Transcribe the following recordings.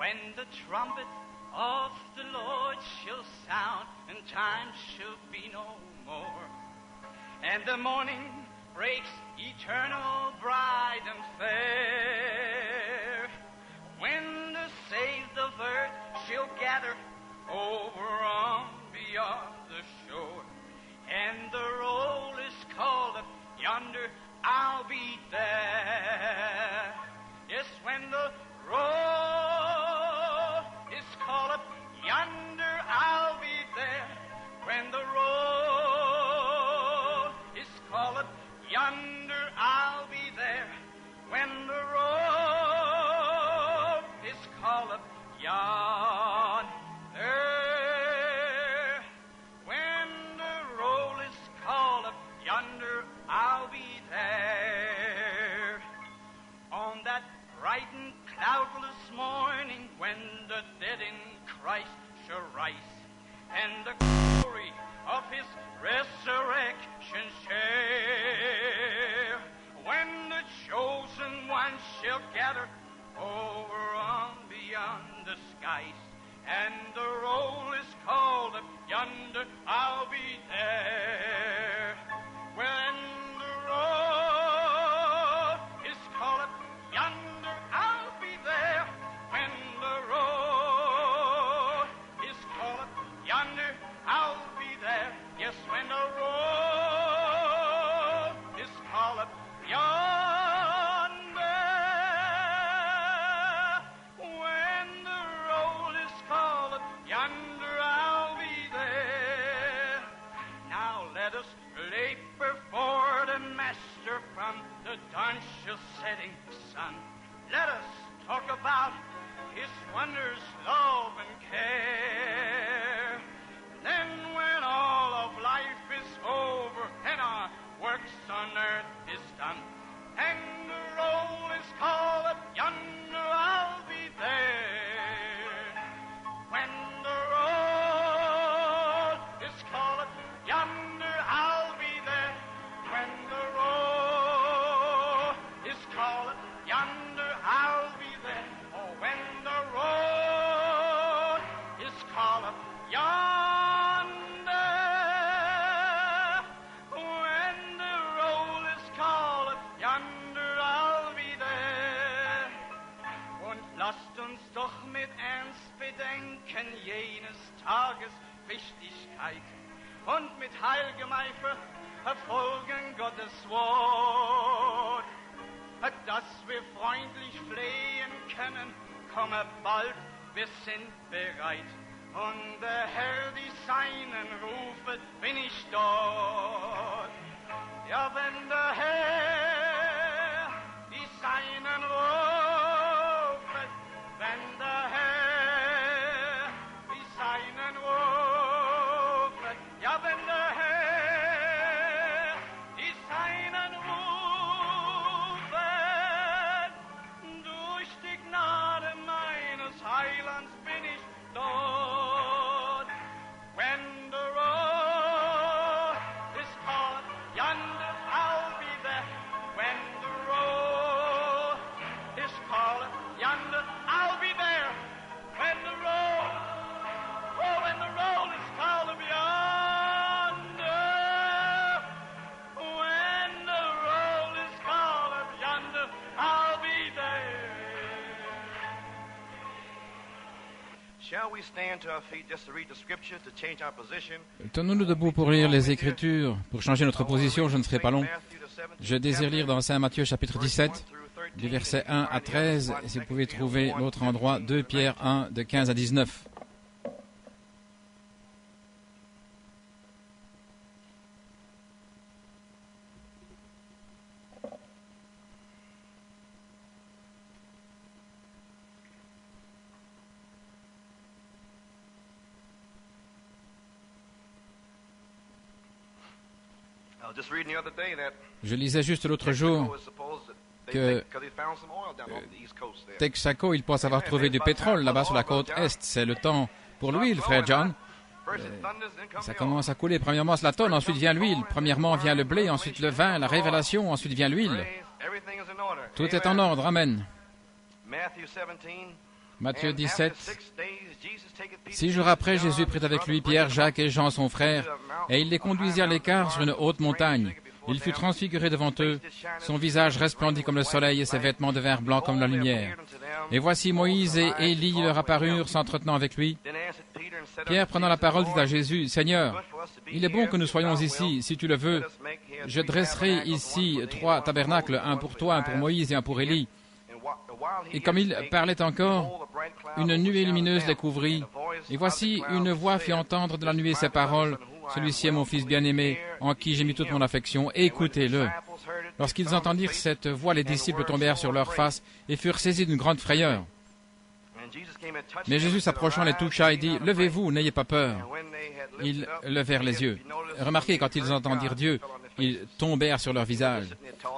when the trumpet of the Lord shall sound, and time shall be no more. And the morning breaks eternal, bright and fair, when the saved of earth shall gather over on beyond the shore, and the roll is called up yonder, I'll be there. Yes, when the roll is called up yonder, I'll be there. When the roll is called up yonder, I'll be there. When the roll is called up yonder, when the roll is called up yonder, I'll be there. On that bright and cloudless morning, when the dead in Christ shall rise, and the glory of His resurrection share, when the chosen ones shall gather over on beyond the skies, and the roll is called up yonder, I'll be there. When the roll is called up yonder, I'll be there. When the roll is called up yonder, I'll be there. Yes, when the roll is called up yonder, when the roll is called up yonder, I'll be there. Now let us labor for the Master from the dawn-shall setting sun. Let us talk about His wonders, love, and care. Then when all of life is over and our works on earth is done, and the roll is called up yonder, I'll be there. When the roll is called up yonder, I'll be there. When the roll is called up yonder, I'll be there. Oh, when the roll is called up yonder, when the roll is called up yonder, I'll be there. Und lasst uns doch mit Ernst bedenken jenes Tages Wichtigkeit und mit heilgem Eifer verfolgen Gottes Wort, dass wir freundlich flehen können, komme bald, wir sind bereit. Und der Herr die Seinen rufet, bin ich dort. Ja, wenn der Herr die Seinen rufet, wenn der Herr die Seinen rufet, ja, wenn der Herr die Seinen rufet, durch die Gnade meines Heilands bin ich dort. When the roll is called yonder, I'll be there. When the roll is called yonder, I'll be there. When the roll, oh, when the roll is called yonder, when the roll is called yonder, I'll be there. Shall we stand to our feet just to read the scripture, to change our position? Tenons-nous debout pour lire les Écritures. Pour changer notre position, je ne serai pas long. Je désire lire dans Saint Matthieu chapitre 17, du verset 1 à 13, et si vous pouvez trouver l'autre endroit, 2 Pierre 1, de 15 à 19. Je lisais juste l'autre jour que Texaco, il pense avoir trouvé du pétrole là-bas sur la côte Est. C'est le temps pour l'huile, frère John. Ça commence à couler. Premièrement, c'est la tonne, ensuite vient l'huile. Premièrement vient le blé, ensuite le vin, la révélation, ensuite vient l'huile. Tout est en ordre. Amen. Matthieu 17. 6 jours après, Jésus prit avec lui Pierre, Jacques et Jean, son frère, et il les conduisit à l'écart sur une haute montagne. Il fut transfiguré devant eux, son visage resplendit comme le soleil et ses vêtements devinrent blancs comme la lumière. Et voici Moïse et Élie leur apparurent, s'entretenant avec lui. Pierre, prenant la parole, dit à Jésus, « Seigneur, il est bon que nous soyons ici, si tu le veux. Je dresserai ici 3 tabernacles, un pour toi, un pour Moïse et un pour Élie. » Et comme il parlait encore, une nuée lumineuse les couvrit. Et voici, une voix fit entendre de la nuée ces paroles, « Celui-ci est mon Fils bien-aimé, en qui j'ai mis toute mon affection, écoutez-le. » Lorsqu'ils entendirent cette voix, les disciples tombèrent sur leurs faces et furent saisis d'une grande frayeur. Mais Jésus s'approchant les toucha et dit, « Levez-vous, n'ayez pas peur. » Ils levèrent les yeux. Remarquez, quand ils entendirent Dieu, ils tombèrent sur leur visage.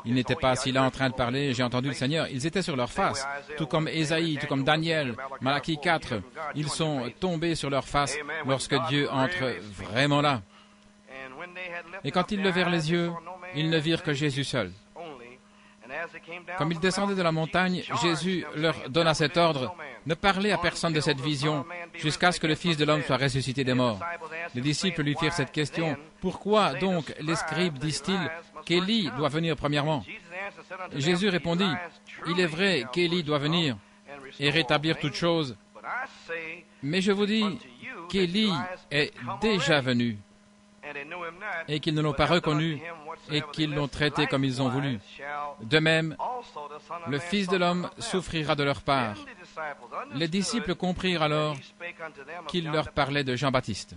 Ils n'étaient pas assis là en train de parler, j'ai entendu le Seigneur. Ils étaient sur leur face, tout comme Ésaïe, tout comme Daniel, Malachie 4. Ils sont tombés sur leur face lorsque Dieu entre vraiment là. Et quand ils levèrent les yeux, ils ne virent que Jésus seul. Comme ils descendaient de la montagne, Jésus leur donna cet ordre, « Ne parlez à personne de cette vision, jusqu'à ce que le Fils de l'homme soit ressuscité des morts. » Les disciples lui firent cette question, « Pourquoi donc les scribes disent-ils qu'Élie doit venir premièrement ?» Jésus répondit, « Il est vrai qu'Élie doit venir et rétablir toutes choses, mais je vous dis qu'Élie est déjà venu, et qu'ils ne l'ont pas reconnu, et qu'ils l'ont traité comme ils ont voulu. De même, le Fils de l'homme souffrira de leur part. » Les disciples comprirent alors qu'il leur parlait de Jean-Baptiste.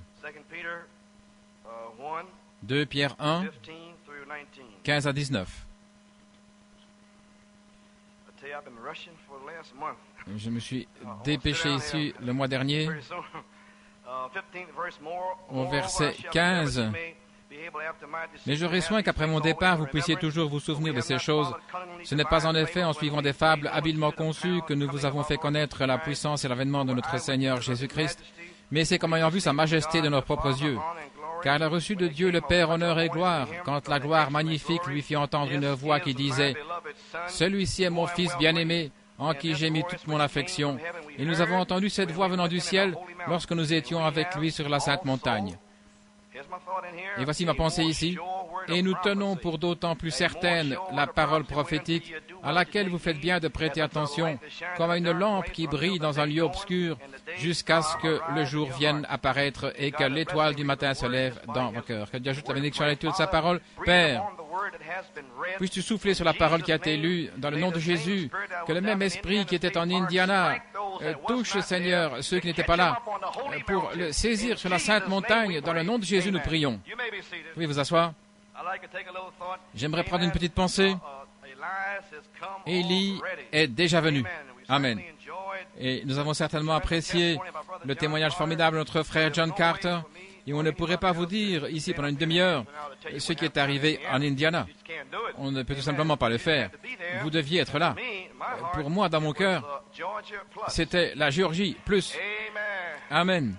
2 Pierre 1, 15 à 19. Je me suis dépêché ici le mois dernier. Au verset 15, « Mais j'aurai soin qu'après mon départ, vous puissiez toujours vous souvenir de ces choses. Ce n'est pas en effet en suivant des fables habilement conçues que nous vous avons fait connaître la puissance et l'avènement de notre Seigneur Jésus-Christ, mais c'est comme ayant vu sa majesté de nos propres yeux. Car elle a reçu de Dieu le Père honneur et gloire, quand la gloire magnifique lui fit entendre une voix qui disait, « Celui-ci est mon Fils bien-aimé, en qui j'ai mis toute mon affection. » Et nous avons entendu cette voix venant du ciel lorsque nous étions avec lui sur la sainte montagne. Et voici ma pensée ici. Et nous tenons pour d'autant plus certaine la parole prophétique à laquelle vous faites bien de prêter attention, comme à une lampe qui brille dans un lieu obscur, jusqu'à ce que le jour vienne apparaître et que l'étoile du matin se lève dans vos cœurs. Que Dieu ajoute la bénédiction à la lecture de sa parole. Père, puisses-tu souffler sur la parole qui a été lue dans le nom de Jésus, que le même esprit qui était en Indiana touche, Seigneur, ceux qui n'étaient pas là, pour le saisir sur la sainte montagne. Dans le nom de Jésus, nous prions. Vous pouvez vous asseoir. J'aimerais prendre une petite pensée. Élie est déjà venu. Amen. Et nous avons certainement apprécié le témoignage formidable de notre frère John Carter. Et on ne pourrait pas vous dire ici pendant une demi-heure ce qui est arrivé en Indiana. On ne peut tout simplement pas le faire. Vous deviez être là. Pour moi, dans mon cœur, c'était la Géorgie plus. Amen.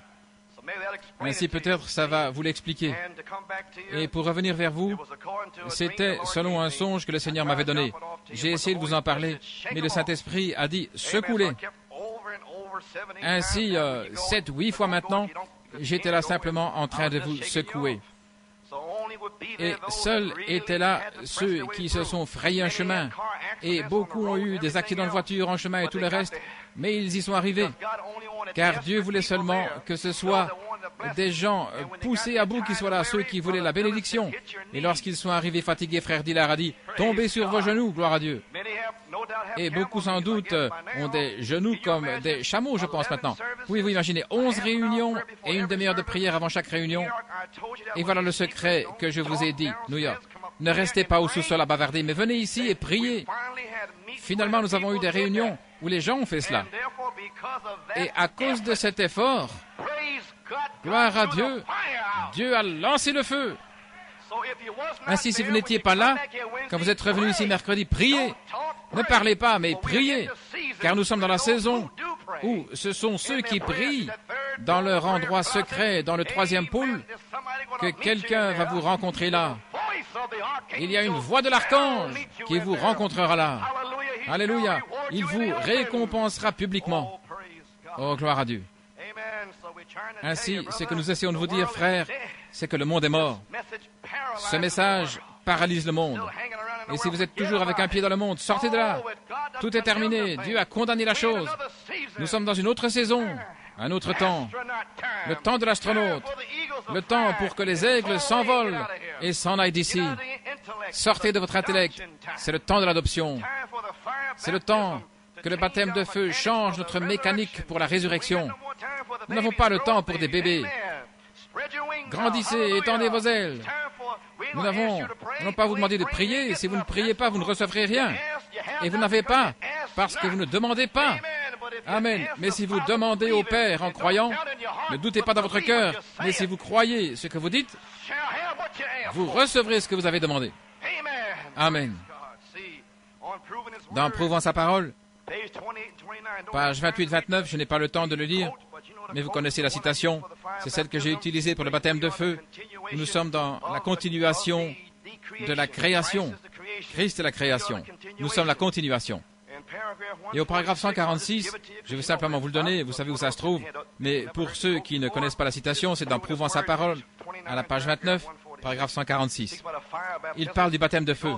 Ainsi peut-être ça va vous l'expliquer. Et pour revenir vers vous, c'était selon un songe que le Seigneur m'avait donné. J'ai essayé de vous en parler, mais le Saint-Esprit a dit « secouez-les ». Ainsi, 7 ou 8 fois maintenant, j'étais là simplement en train de vous secouer. Et seuls étaient là ceux qui se sont frayés un chemin. Et beaucoup ont eu des accidents de voiture en chemin et tout le reste, mais ils y sont arrivés. Car Dieu voulait seulement que ce soit des gens poussés à bout qui soient là, ceux qui voulaient la bénédiction. Et lorsqu'ils sont arrivés fatigués, frère Dillard a dit, « Tombez sur vos genoux, gloire à Dieu ». Et beaucoup sans doute ont des genoux comme des chameaux, je pense maintenant. Pouvez-vous imaginer 11 réunions et une demi-heure de prière avant chaque réunion? Et voilà le secret que je vous ai dit, New York. Ne restez pas au sous-sol à bavarder, mais venez ici et priez. Finalement, nous avons eu des réunions où les gens ont fait cela. Et à cause de cet effort, gloire à Dieu, Dieu a lancé le feu. Ainsi, si vous n'étiez pas là, quand vous êtes revenu ici mercredi, priez. Ne parlez pas, mais priez. Car nous sommes dans la saison où ce sont ceux qui prient dans leur endroit secret, dans le 3e pôle, que quelqu'un va vous rencontrer là. Il y a une voix de l'archange qui vous rencontrera là. Alléluia. Il vous récompensera publiquement. Oh, gloire à Dieu. Ainsi, ce que nous essayons de vous dire, frères, c'est que le monde est mort. Ce message paralyse le monde. Et si vous êtes toujours avec un pied dans le monde, sortez de là. Tout est terminé. Dieu a condamné la chose. Nous sommes dans une autre saison, un autre temps. Le temps de l'astronaute. Le temps pour que les aigles s'envolent et s'en aillent d'ici. Sortez de votre intellect. C'est le temps de l'adoption. C'est le temps que le baptême de feu change notre mécanique pour la résurrection. Nous n'avons pas le temps pour des bébés. Grandissez, étendez vos ailes. Nous n'allons pas vous demander de prier. Si vous ne priez pas, vous ne recevrez rien. Et vous n'avez pas parce que vous ne demandez pas. Amen. Mais si vous demandez au Père en croyant, ne doutez pas dans votre cœur. Mais si vous croyez ce que vous dites, vous recevrez ce que vous avez demandé. Amen. Dans Prouvant sa parole, page 28-29, je n'ai pas le temps de le lire, mais vous connaissez la citation. C'est celle que j'ai utilisée pour le baptême de feu. Nous sommes dans la continuation de la création. Christ est la création. Nous sommes la continuation. Et au paragraphe 146, je vais simplement vous le donner, vous savez où ça se trouve, mais pour ceux qui ne connaissent pas la citation, c'est dans Prouvant sa parole, à la page 29, paragraphe 146. Il parle du baptême de feu.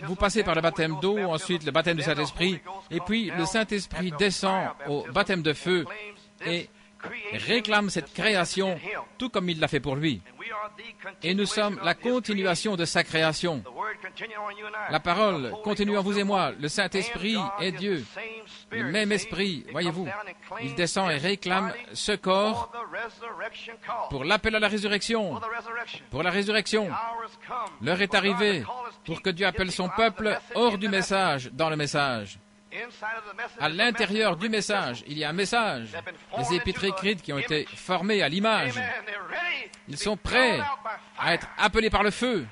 Vous passez par le baptême d'eau, ensuite le baptême du Saint-Esprit, et puis le Saint-Esprit descend au baptême de feu et réclame cette création tout comme il l'a fait pour lui. Et nous sommes la continuation de sa création. La parole continue en vous et moi. Le Saint-Esprit est Dieu. Le même esprit, voyez-vous, il descend et réclame ce corps pour l'appel à la résurrection. Pour la résurrection. L'heure est arrivée pour que Dieu appelle son peuple hors du message, dans le message. À l'intérieur du message, il y a un message. Les épîtres écrites qui ont été formées à l'image. Ils sont prêts à être appelés par le feu.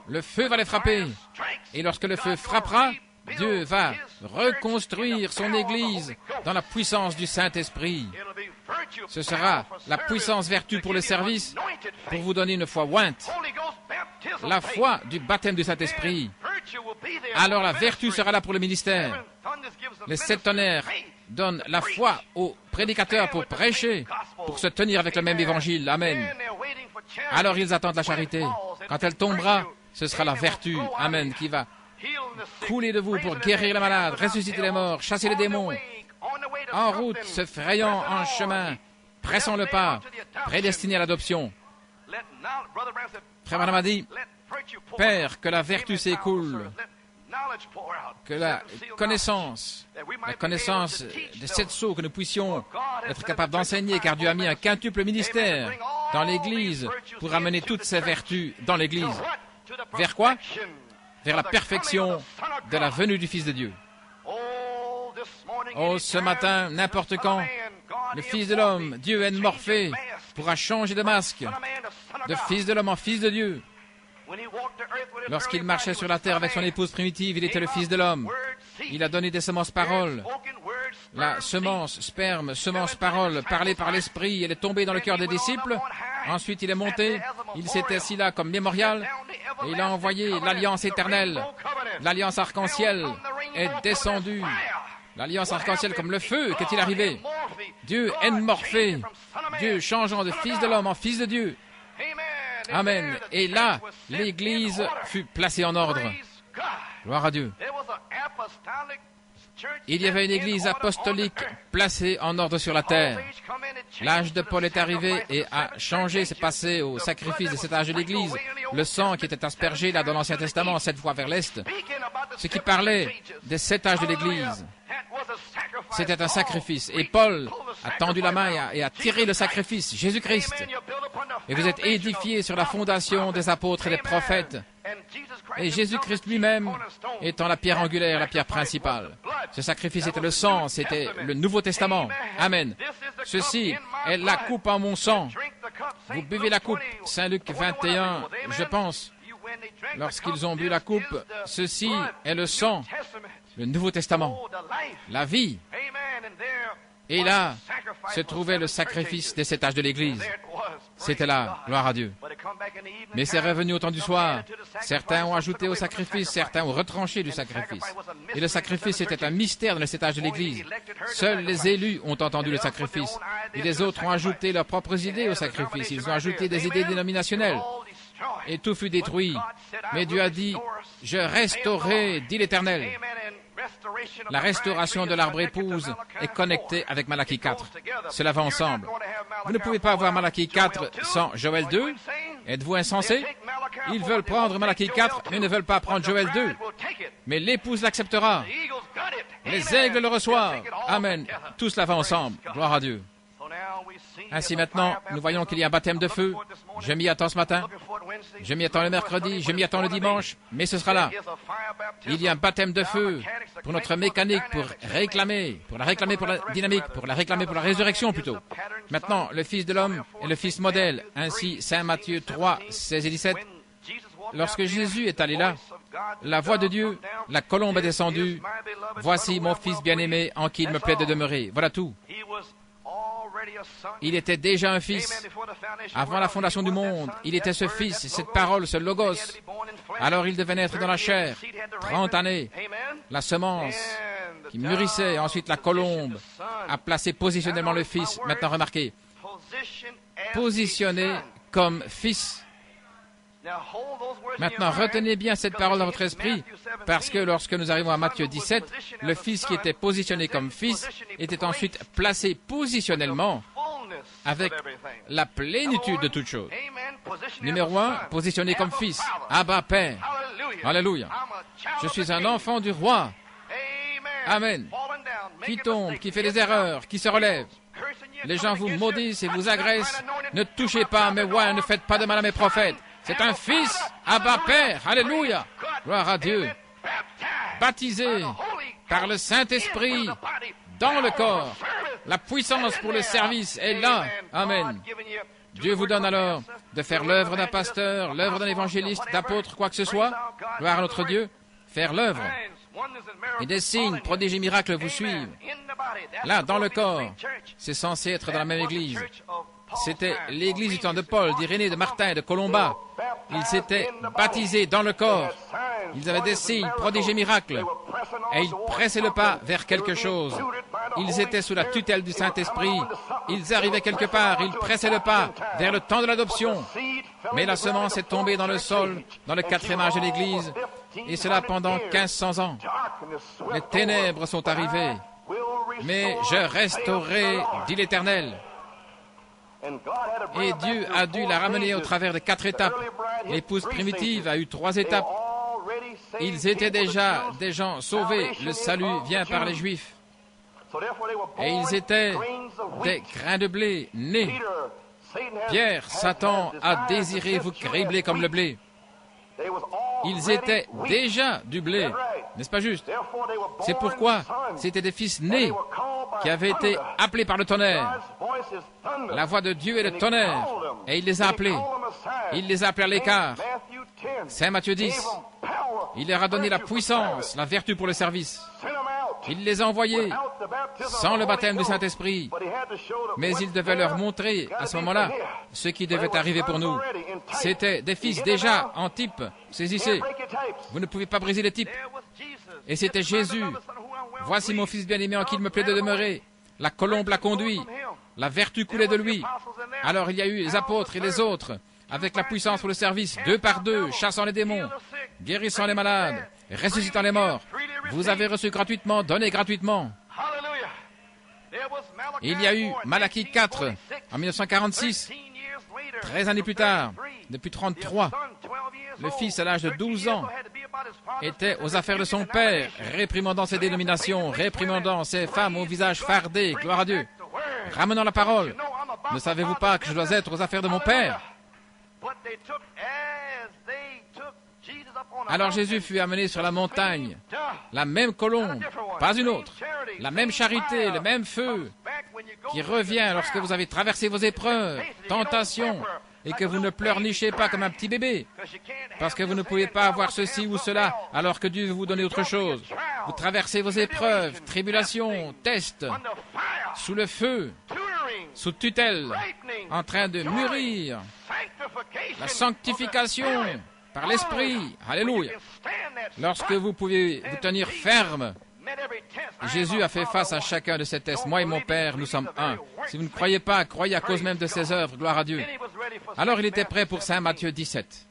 Le feu va les frapper. Et lorsque le feu frappera, Dieu va reconstruire son Église dans la puissance du Saint-Esprit. Ce sera la puissance vertu pour le service, pour vous donner une foi ointe. La foi du baptême du Saint-Esprit. Alors la vertu sera là pour le ministère. Les 7 tonnerres donnent la foi aux prédicateurs pour prêcher, pour se tenir avec le même évangile. Amen. Alors ils attendent la charité. Quand elle tombera, ce sera la vertu. Amen. Qui va couler de vous pour guérir les malades, ressusciter les morts, chasser les démons. En route, se frayant en chemin, pressons le pas, prédestinés à l'adoption. Frère Branham a dit, Père, que la vertu s'écoule, que la connaissance des 7 sceaux, que nous puissions être capables d'enseigner, car Dieu a mis un quintuple ministère dans l'Église pour amener toutes ces vertus dans l'Église. Vers quoi? Vers la perfection de la venue du Fils de Dieu. Oh, ce matin, n'importe quand, le Fils de l'homme, Dieu N morphé, pourra changer de masque, de Fils de l'homme en Fils de Dieu. Lorsqu'il marchait sur la terre avec son épouse primitive, il était le Fils de l'homme. Il a donné des semences paroles. La semence, sperme, semence parole, parlée par l'Esprit, elle est tombée dans le cœur des disciples. Ensuite, il est monté, il s'est assis là comme mémorial, et il a envoyé l'alliance éternelle. L'alliance arc-en-ciel est descendue. L'alliance arc-en-ciel comme le feu, qu'est-il arrivé? Dieu enmorphé, Dieu changeant de Fils de l'homme en Fils de Dieu. Amen. Et là, l'Église fut placée en ordre. Gloire à Dieu. Il y avait une Église apostolique placée en ordre sur la terre. L'âge de Paul est arrivé et a changé, c'est passé au sacrifice de cet âge de l'Église. Le sang qui était aspergé là dans l'Ancien Testament, 7 fois vers l'Est, ce qui parlait des 7 âges de l'Église. C'était un sacrifice. Et Paul a tendu la main et a tiré le sacrifice, Jésus-Christ. Et vous êtes édifiés sur la fondation des apôtres et des prophètes. Et Jésus-Christ lui-même étant la pierre angulaire, la pierre principale. Ce sacrifice était le sang, c'était le Nouveau Testament. Amen. Ceci est la coupe en mon sang. Vous buvez la coupe. Saint Luc 21, je pense. Lorsqu'ils ont bu la coupe, ceci est le sang, le Nouveau Testament, la vie. Et là se trouvait le sacrifice des 7 âges de l'Église. C'était là, gloire à Dieu. Mais c'est revenu au temps du soir. Certains ont ajouté au sacrifice, certains ont retranché du sacrifice. Et le sacrifice était un mystère dans les 7 âges de l'Église. Seuls les élus ont entendu le sacrifice. Et les autres ont ajouté leurs propres idées au sacrifice. Ils ont ajouté des idées dénominationnelles. Et tout fut détruit. Mais Dieu a dit, « Je restaurerai, dit l'Éternel. » La restauration de l'arbre épouse est connectée avec Malachie 4. Cela va ensemble. Vous ne pouvez pas avoir Malachie 4 sans Joël 2. Êtes-vous insensé? Ils veulent prendre Malachie 4, mais ne veulent pas prendre Joël 2. Mais l'épouse l'acceptera. Les aigles le reçoivent. Amen. Tout cela va ensemble. Gloire à Dieu. Ainsi maintenant, nous voyons qu'il y a un baptême de feu. Je m'y attends ce matin. Je m'y attends le mercredi. Je m'y attends le dimanche. Mais ce sera là. Il y a un baptême de feu pour notre mécanique, pour la réclamer pour la dynamique, pour la réclamer pour la résurrection plutôt. Maintenant, le Fils de l'homme est le Fils modèle. Ainsi, Saint Matthieu 3, 16 et 17. Lorsque Jésus est allé là, la voix de Dieu, la colombe est descendue. Voici mon Fils bien-aimé en qui il me plaît de demeurer. Voilà tout. Il était déjà un fils. Avant la fondation du monde, il était ce fils, cette parole, ce logos. Alors il devait naître dans la chair. 30 années. La semence qui mûrissait, ensuite la colombe a placé positionnellement le fils. Maintenant remarquez, positionné comme fils. Maintenant, retenez bien cette parole dans votre esprit, parce que lorsque nous arrivons à Matthieu 17, le fils qui était positionné comme fils était ensuite placé positionnellement avec la plénitude de toutes choses. Numéro 1, positionné comme fils. Abba, Père. Alléluia. Je suis un enfant du roi. Amen. Qui tombe, qui fait des erreurs, qui se relève. Les gens vous maudissent et vous agressent. Ne touchez pas à mes rois, ne faites pas de mal à mes prophètes. C'est un fils, Abba Père, alléluia, gloire à Dieu, baptisé par le Saint-Esprit dans le corps. La puissance pour le service est là, amen. Dieu vous donne alors de faire l'œuvre d'un pasteur, l'œuvre d'un évangéliste, d'apôtre, quoi que ce soit, gloire à notre Dieu, faire l'œuvre. Et des signes, prodiges et miracles vous suivent. Là, dans le corps, c'est censé être dans la même église. C'était l'église du temps de Paul, d'Irénée, de Martin, de Colomba. Ils s'étaient baptisés dans le corps. Ils avaient des signes, prodiges et miracles. Et ils pressaient le pas vers quelque chose. Ils étaient sous la tutelle du Saint-Esprit. Ils arrivaient quelque part. Ils pressaient le pas vers le temps de l'adoption. Mais la semence est tombée dans le sol, dans le 4e âge de l'Église. Et cela pendant 1500 ans. Les ténèbres sont arrivées. Mais je restaurerai, dit l'Éternel. Et Dieu a dû la ramener au travers de 4 étapes. L'épouse primitive a eu 3 étapes. Ils étaient déjà des gens sauvés. Le salut vient par les Juifs. Et ils étaient des grains de blé nés. Pierre, Satan a désiré vous cribler comme le blé. Ils étaient déjà du blé. N'est-ce pas juste? C'est pourquoi c'était des fils nés qui avaient été appelés par le tonnerre. La voix de Dieu est le tonnerre. Et il les a appelés. Il les a appelés à l'écart. Saint Matthieu 10. Il leur a donné la puissance, la vertu pour le service. Il les a envoyés sans le baptême du Saint-Esprit. Mais il devait leur montrer à ce moment-là ce qui devait arriver pour nous. C'était des fils déjà en type. Saisissez. Vous ne pouvez pas briser les types. Et c'était Jésus. Voici mon fils bien-aimé en qui il me plaît de demeurer. La colombe l'a conduit. La vertu coulait de lui. Alors il y a eu les apôtres et les autres, avec la puissance pour le service, 2 par 2, chassant les démons, guérissant les malades, ressuscitant les morts. Vous avez reçu gratuitement, donné gratuitement. Il y a eu Malachie 4 en 1946, 13 années plus tard, depuis 33. Le fils à l'âge de 12 ans était aux affaires de son père, réprimandant ses dénominations, réprimandant ces femmes au visage fardé, gloire à Dieu, ramenant la parole. Ne savez-vous pas que je dois être aux affaires de mon père? Alors Jésus fut amené sur la montagne, la même colombe, pas une autre, la même charité, le même feu, qui revient lorsque vous avez traversé vos épreuves, tentations, et que vous ne pleurnichez pas comme un petit bébé, parce que vous ne pouvez pas avoir ceci ou cela, alors que Dieu veut vous donner autre chose. Vous traversez vos épreuves, tribulations, tests, sous le feu, sous tutelle, en train de mûrir la sanctification par l'Esprit. Alléluia. Lorsque vous pouvez vous tenir ferme, Jésus a fait face à chacun de ces tests. Moi et mon Père, nous sommes un. Si vous ne croyez pas, croyez à cause même de ses œuvres. Gloire à Dieu. Alors il était prêt pour Saint Matthieu 17.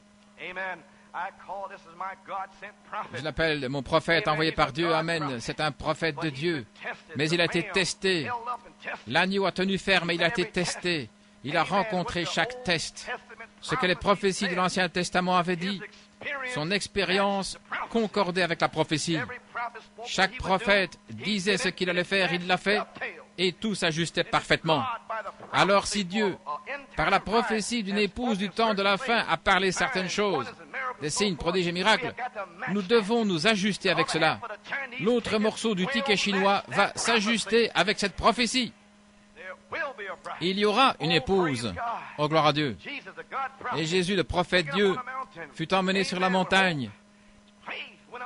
Je l'appelle mon prophète envoyé par Dieu. Amen. C'est un prophète de Dieu. Mais il a été testé. L'agneau a tenu ferme et il a été testé. Il a rencontré chaque test. Ce que les prophéties de l'Ancien Testament avaient dit, son expérience concordait avec la prophétie. Chaque prophète disait ce qu'il allait faire, il l'a fait, et tout s'ajustait parfaitement. Alors si Dieu, par la prophétie d'une épouse du temps de la fin, a parlé certaines choses, des signes, prodiges et miracles, nous devons nous ajuster avec cela. L'autre morceau du ticket chinois va s'ajuster avec cette prophétie. Il y aura une épouse. Oh, gloire à Dieu. Et Jésus, le prophète Dieu, fut emmené sur la montagne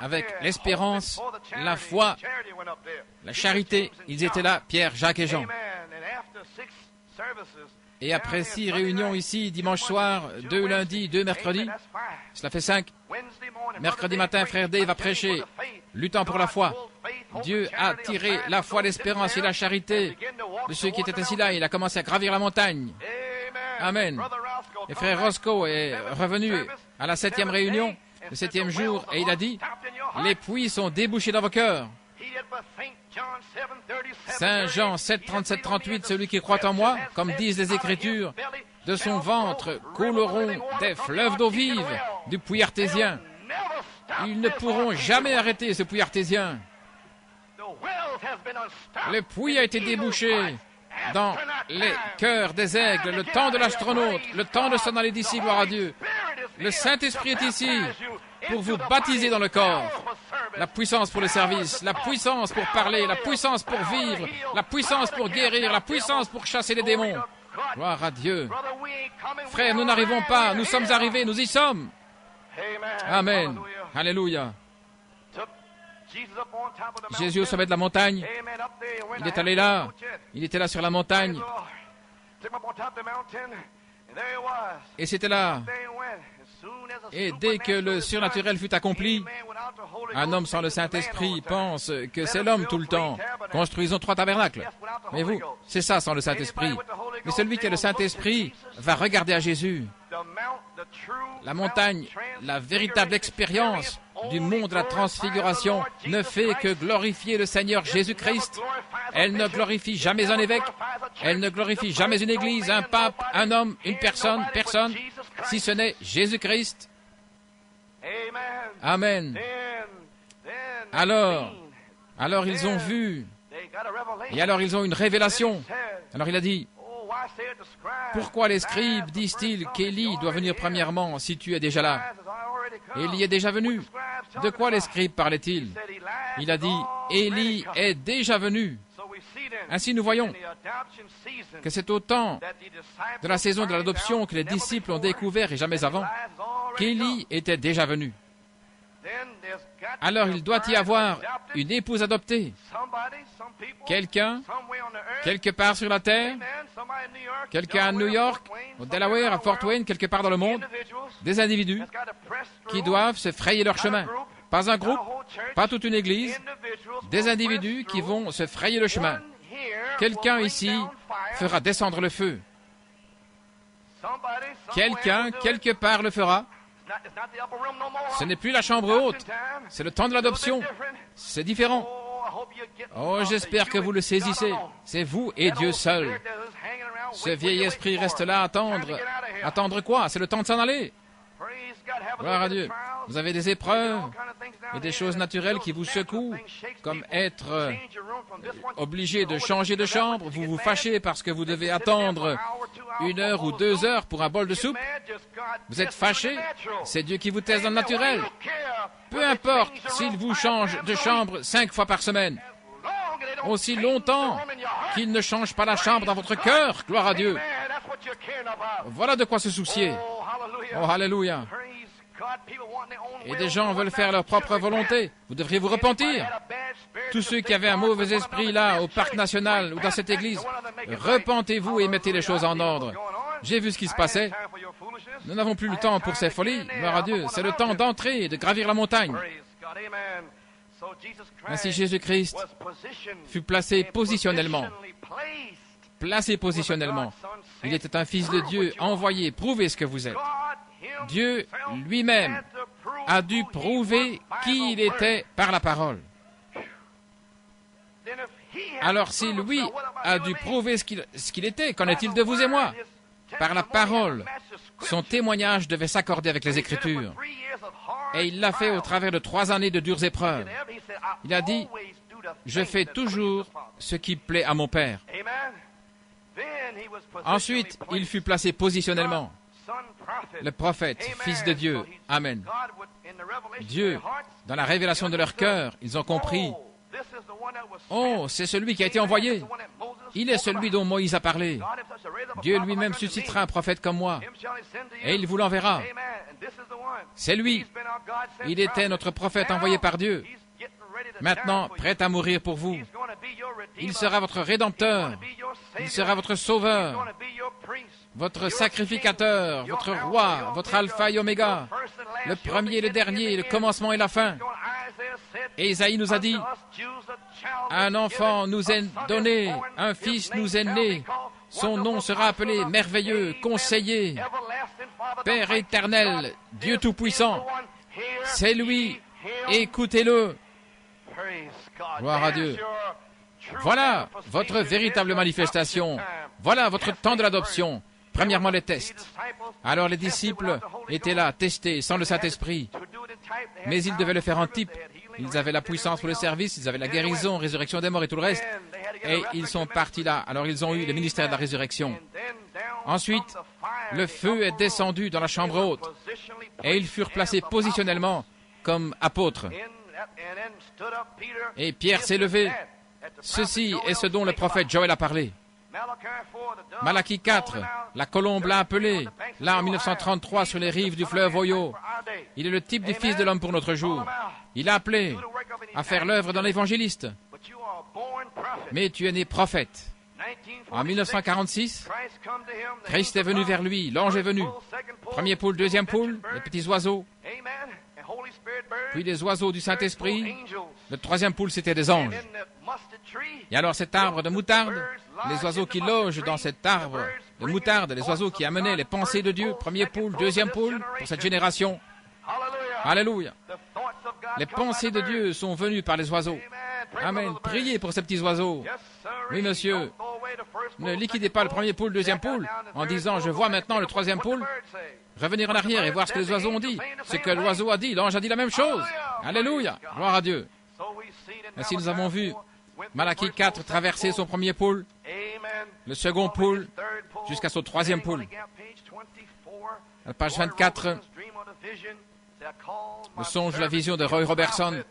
avec l'espérance, la foi, la charité. Ils étaient là, Pierre, Jacques et Jean. Et après 6 réunions ici, dimanche soir, 2 lundis, 2 mercredis, cela fait 5. Mercredi matin, frère Dave va prêcher, luttant pour la foi. Dieu a tiré la foi, l'espérance et la charité de ceux qui étaient assis là. Il a commencé à gravir la montagne. Amen. Et frère Roscoe est revenu à la 7e réunion, le 7e jour, et il a dit, les puits sont débouchés dans vos cœurs. Saint Jean 7, 37, 38, celui qui croit en moi, comme disent les Écritures, de son ventre couleront des fleuves d'eau vive, du puits artésien. Ils ne pourront jamais arrêter ce puits artésien. Le puits a été débouché dans les cœurs des aigles, le temps de l'astronaute, le temps de s'en aller d'ici, gloire à Dieu. Le Saint-Esprit est ici pour vous baptiser dans le corps. La puissance pour le service, la puissance pour parler, la puissance pour vivre, la puissance pour guérir, la puissance pour chasser les démons. Gloire à Dieu. Frères, nous n'arrivons pas, nous sommes arrivés, nous y sommes. Amen. Alléluia. Jésus au sommet de la montagne, il est allé là, il était là sur la montagne, et c'était là. Et dès que le surnaturel fut accompli, un homme sans le Saint-Esprit pense que c'est l'homme tout le temps. Construisons 3 tabernacles. Mais vous, c'est ça sans le Saint-Esprit. Mais celui qui a le Saint-Esprit va regarder à Jésus. La montagne, la véritable expérience du monde de la transfiguration ne fait que glorifier le Seigneur Jésus-Christ. Elle ne glorifie jamais un évêque, elle ne glorifie jamais une église, un pape, un homme, une personne, si ce n'est Jésus-Christ. Amen. Alors ils ont vu, et alors ils ont une révélation. Alors il a dit, pourquoi les scribes disent-ils qu'Élie doit venir premièrement si tu es déjà là? Élie est déjà venu. De quoi les scribes parlaient-ils? Il a dit, Élie est déjà venu. Ainsi nous voyons que c'est au temps de la saison de l'adoption que les disciples ont découvert, et jamais avant, qu'Élie était déjà venu. Alors il doit y avoir une épouse adoptée. Quelqu'un, quelque part sur la terre, quelqu'un à New York, au Delaware, à Fort Wayne, quelque part dans le monde, des individus qui doivent se frayer leur chemin. Pas un groupe, pas toute une église, des individus qui vont se frayer le chemin. Quelqu'un ici fera descendre le feu. Quelqu'un, quelque part, le fera. Ce n'est plus la chambre haute, c'est le temps de l'adoption. C'est différent. Oh, j'espère que vous le saisissez. C'est vous et Dieu seul. Ce vieil esprit reste là à attendre. Attendre quoi? C'est le temps de s'en aller. Gloire à Dieu. Vous avez des épreuves et des choses naturelles qui vous secouent, comme être obligé de changer de chambre. Vous vous fâchez parce que vous devez attendre 1 heure ou 2 heures pour un bol de soupe. Vous êtes fâché. C'est Dieu qui vous teste dans le naturel. Peu importe s'il vous change de chambre 5 fois par semaine. Aussi longtemps qu'il ne change pas la chambre dans votre cœur. Gloire à Dieu. Voilà de quoi se soucier. Oh, alléluia. Et des gens veulent faire leur propre volonté. Vous devriez vous repentir. Tous ceux qui avaient un mauvais esprit là, au parc national ou dans cette église, repentez-vous et mettez les choses en ordre. J'ai vu ce qui se passait. Nous n'avons plus le temps pour ces folies. Gloire à Dieu. C'est le temps d'entrer et de gravir la montagne. Ainsi Jésus-Christ fut placé positionnellement. Placé positionnellement. Il était un fils de Dieu, envoyé, prouvez ce que vous êtes. Dieu lui-même a dû prouver qui il était par la parole. Alors si lui a dû prouver ce qu'il était, qu'en est-il de vous et moi? Par la parole, son témoignage devait s'accorder avec les Écritures. Et il l'a fait au travers de 3 années de dures épreuves. Il a dit, « Je fais toujours ce qui plaît à mon Père. » Ensuite, il fut placé positionnellement. Le prophète, fils de Dieu. Amen. Dieu, dans la révélation de leur cœur, ils ont compris. Oh, c'est celui qui a été envoyé. Il est celui dont Moïse a parlé. Dieu lui-même suscitera un prophète comme moi. Et il vous l'enverra. C'est lui. Il était notre prophète envoyé par Dieu. Maintenant, prêt à mourir pour vous. Il sera votre rédempteur. Il sera votre sauveur. Votre sacrificateur, votre roi, votre alpha et oméga, le premier et le dernier, le commencement et la fin. Et Isaïe nous a dit, un enfant nous est donné, un fils nous est né, son nom sera appelé merveilleux, conseiller, Père éternel, Dieu tout-puissant. C'est lui, écoutez-le. Gloire à Dieu. Voilà votre véritable manifestation. Voilà votre temps de l'adoption. Premièrement, les tests. Alors les disciples étaient là, testés, sans le Saint-Esprit. Mais ils devaient le faire en type. Ils avaient la puissance pour le service, ils avaient la guérison, résurrection des morts et tout le reste. Et ils sont partis là. Alors ils ont eu le ministère de la résurrection. Ensuite, le feu est descendu dans la chambre haute. Et ils furent placés positionnellement comme apôtres. Et Pierre s'est levé. Ceci est ce dont le prophète Joël a parlé. Malachie 4, la colombe l'a appelé, là en 1933 sur les rives du fleuve Oyo. Il est le type du Fils de l'homme pour notre jour. Il a appelé à faire l'œuvre d'un évangéliste. Mais tu es né prophète. En 1946, Christ est venu vers lui, l'ange est venu. Premier poule, deuxième poule, les petits oiseaux. Puis les oiseaux du Saint-Esprit. Le troisième poule, c'était des anges. Et alors cet arbre de moutarde, les oiseaux qui logent dans cet arbre de moutarde, les oiseaux qui amenaient les pensées de Dieu, premier poule, deuxième poule, pour cette génération. Alléluia. Les pensées de Dieu sont venues par les oiseaux. Amen. Priez pour ces petits oiseaux. Oui, monsieur. Ne liquidez pas le premier poule, deuxième poule, en disant, je vois maintenant le troisième poule. Revenir en arrière et voir ce que les oiseaux ont dit. Ce que l'oiseau a dit, l'ange a dit la même chose. Alléluia. Gloire à Dieu. Ainsi, nous avons vu Malachie 4 traverser son premier poule, le second poule, jusqu'à son troisième poule. À la page 24, le songe de la vision de Roy Robertson.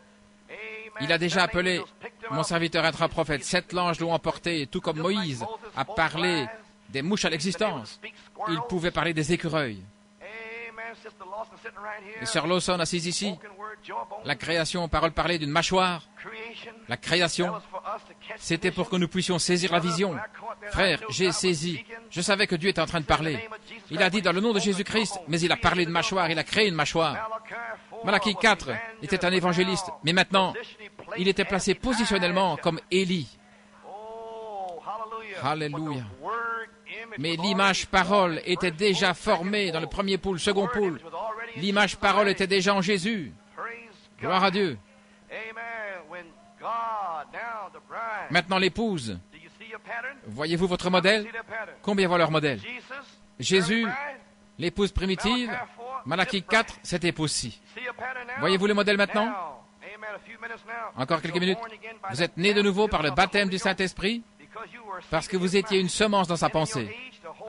Il a déjà appelé mon serviteur intra-prophète. 7 langes l'ont emporté, tout comme Moïse a parlé des mouches à l'existence. Il pouvait parler des écureuils. Et Sœur Lawson assise ici, la création, parole parlée d'une mâchoire. La création, c'était pour que nous puissions saisir la vision. Frère, j'ai saisi. Je savais que Dieu était en train de parler. Il a dit dans le nom de Jésus-Christ, mais il a parlé de mâchoire, il a créé une mâchoire. Malachie 4 était un évangéliste, mais maintenant, il était placé positionnellement comme Élie. Alléluia. Mais l'image parole était déjà formée dans le premier poule, second poule. L'image parole était déjà en Jésus. Gloire à Dieu. Maintenant l'épouse. Voyez-vous votre modèle? Combien voient leur modèle? Jésus, l'épouse primitive, Malachie 4, cette épouse-ci. Voyez-vous le modèle maintenant? Encore quelques minutes. Vous êtes nés de nouveau par le baptême du Saint-Esprit parce que vous étiez une semence dans sa pensée.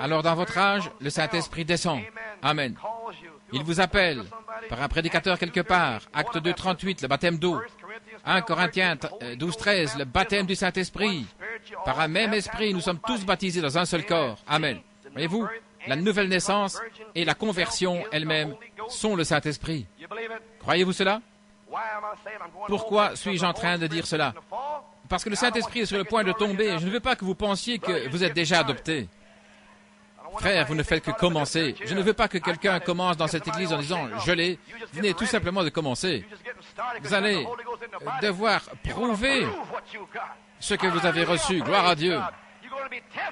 Alors dans votre âge, le Saint-Esprit descend. Amen. Il vous appelle par un prédicateur quelque part. Acte 2, 38, le baptême d'eau. 1 Corinthiens 12, 13, le baptême du Saint-Esprit. Par un même esprit, nous sommes tous baptisés dans un seul corps. Amen. Voyez-vous, la nouvelle naissance et la conversion elle-même sont le Saint-Esprit. Croyez-vous cela? Pourquoi suis-je en train de dire cela? Parce que le Saint-Esprit est sur le point de tomber et je ne veux pas que vous pensiez que vous êtes déjà adopté. Frère, vous ne faites que commencer. Je ne veux pas que quelqu'un commence dans cette église en disant « je l'ai ». Vous venez tout simplement de commencer. Vous allez devoir prouver ce que vous avez reçu. Gloire à Dieu.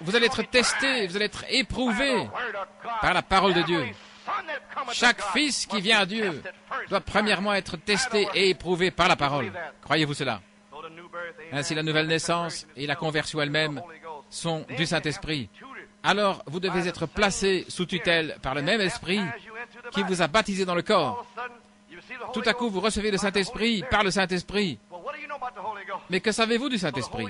Vous allez être testé, vous allez être éprouvé par la parole de Dieu. Chaque fils qui vient à Dieu doit premièrement être testé et éprouvé par la parole. Croyez-vous cela? Ainsi, la nouvelle naissance et la conversion elle-même sont du Saint-Esprit. Alors, vous devez être placé sous tutelle par le même Esprit qui vous a baptisé dans le corps. Tout à coup, vous recevez le Saint-Esprit par le Saint-Esprit. Mais que savez-vous du Saint-Esprit?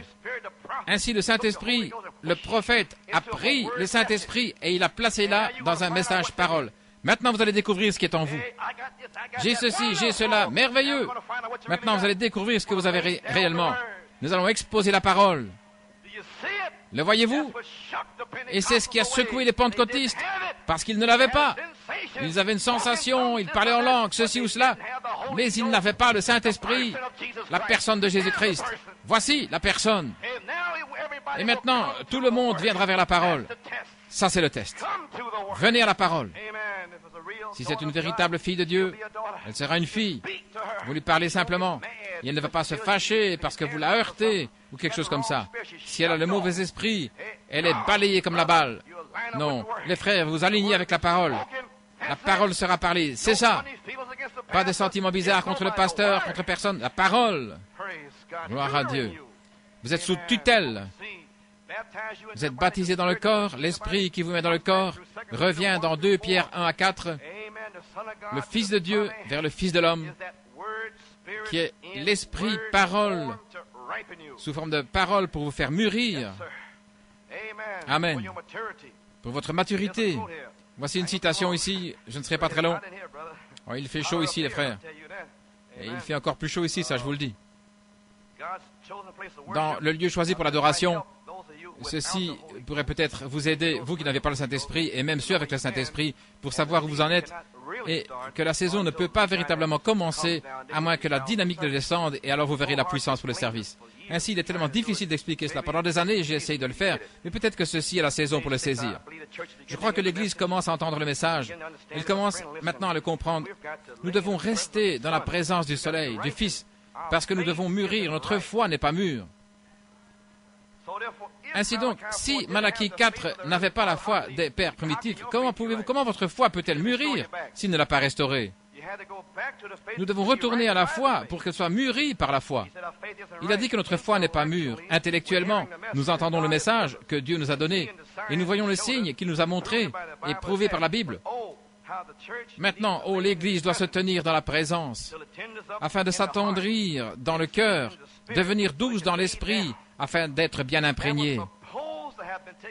Ainsi, le Saint-Esprit, le prophète a pris le Saint-Esprit et il a placé là dans un message parole. Maintenant, vous allez découvrir ce qui est en vous. J'ai ceci, j'ai cela, merveilleux. Maintenant, vous allez découvrir ce que vous avez réellement. Nous allons exposer la parole. Le voyez-vous? Et c'est ce qui a secoué les pentecôtistes, parce qu'ils ne l'avaient pas. Ils avaient une sensation, ils parlaient en langue, ceci ou cela, mais ils n'avaient pas le Saint-Esprit, la personne de Jésus-Christ. Voici la personne. Et maintenant, tout le monde viendra vers la parole. Ça, c'est le test. Venez à la parole. Si c'est une véritable fille de Dieu, elle sera une fille. Vous lui parlez simplement. Et elle ne va pas se fâcher parce que vous la heurtez ou quelque chose comme ça. Si elle a le mauvais esprit, elle est balayée comme la balle. Non, les frères, vous alignez avec la parole. La parole sera parlée. C'est ça. Pas de sentiments bizarres contre le pasteur, contre personne. La parole. Gloire à Dieu. Vous êtes sous tutelle. Vous êtes baptisé dans le corps. L'esprit qui vous met dans le corps revient dans 2 Pierre 1 à 4. Le Fils de Dieu vers le Fils de l'homme, qui est l'esprit parole, sous forme de parole pour vous faire mûrir. Amen. Pour votre maturité. Voici une citation ici, je ne serai pas très long. Oh, il fait chaud ici, les frères. Et il fait encore plus chaud ici, ça je vous le dis. Dans le lieu choisi pour l'adoration, ceci pourrait peut-être vous aider, vous qui n'avez pas le Saint-Esprit, et même ceux avec le Saint-Esprit, pour savoir où vous en êtes, et que la saison ne peut pas véritablement commencer, à moins que la dynamique ne descende, et alors vous verrez la puissance pour le service. Ainsi, il est tellement difficile d'expliquer cela. Pendant des années, j'ai essayé de le faire, mais peut-être que ceci est la saison pour le saisir. Je crois que l'Église commence à entendre le message. Elle commence maintenant à le comprendre. Nous devons rester dans la présence du Soleil, du Fils, parce que nous devons mûrir. Notre foi n'est pas mûre. Ainsi donc, si Malachie 4 n'avait pas la foi des pères primitifs, comment votre foi peut-elle mûrir s'il ne l'a pas restaurée? Nous devons retourner à la foi pour qu'elle soit mûrie par la foi. Il a dit que notre foi n'est pas mûre. Intellectuellement, nous entendons le message que Dieu nous a donné et nous voyons le signe qu'il nous a montré et prouvé par la Bible. Maintenant, l'Église doit se tenir dans la présence afin de s'attendrir dans le cœur, devenir douce dans l'esprit afin d'être bien imprégnée.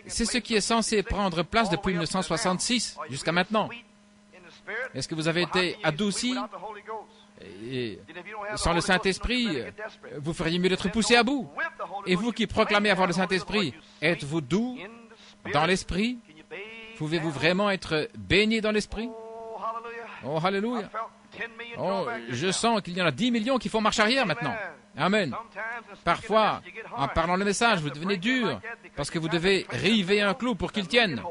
C'est ce qui est censé prendre place depuis 1966 jusqu'à maintenant. Est-ce que vous avez été adouci? Et sans le Saint-Esprit, vous feriez mieux d'être poussé à bout. Et vous qui proclamez avoir le Saint-Esprit, êtes-vous doux dans l'Esprit? Pouvez-vous vraiment être baigné dans l'Esprit? Oh, alléluia! Oh, je sens qu'il y en a 10 millions qui font marche arrière maintenant. Amen. Parfois, en parlant le message, vous devenez dur, parce que vous devez river un clou pour qu'il tienne.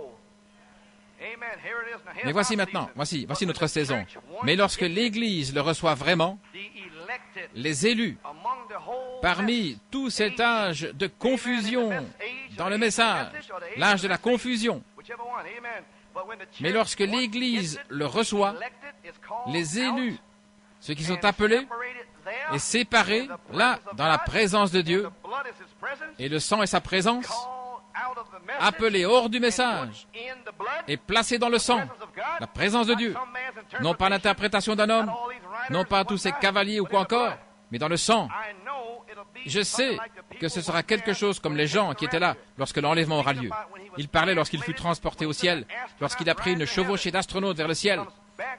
Mais voici maintenant, voici notre saison. Mais lorsque l'Église le reçoit vraiment, les élus, parmi tout cet âge de confusion dans le message, l'âge de la confusion, mais lorsque l'Église le reçoit, les élus, ceux qui sont appelés et séparés, là, dans la présence de Dieu, et le sang est sa présence, appelés hors du message et placés dans le sang, la présence de Dieu, non pas l'interprétation d'un homme, non pas tous ces cavaliers ou quoi encore, mais dans le sang. Je sais que ce sera quelque chose comme les gens qui étaient là lorsque l'enlèvement aura lieu. Il parlait lorsqu'il fut transporté au ciel, lorsqu'il a pris une chevauchée d'astronautes vers le ciel.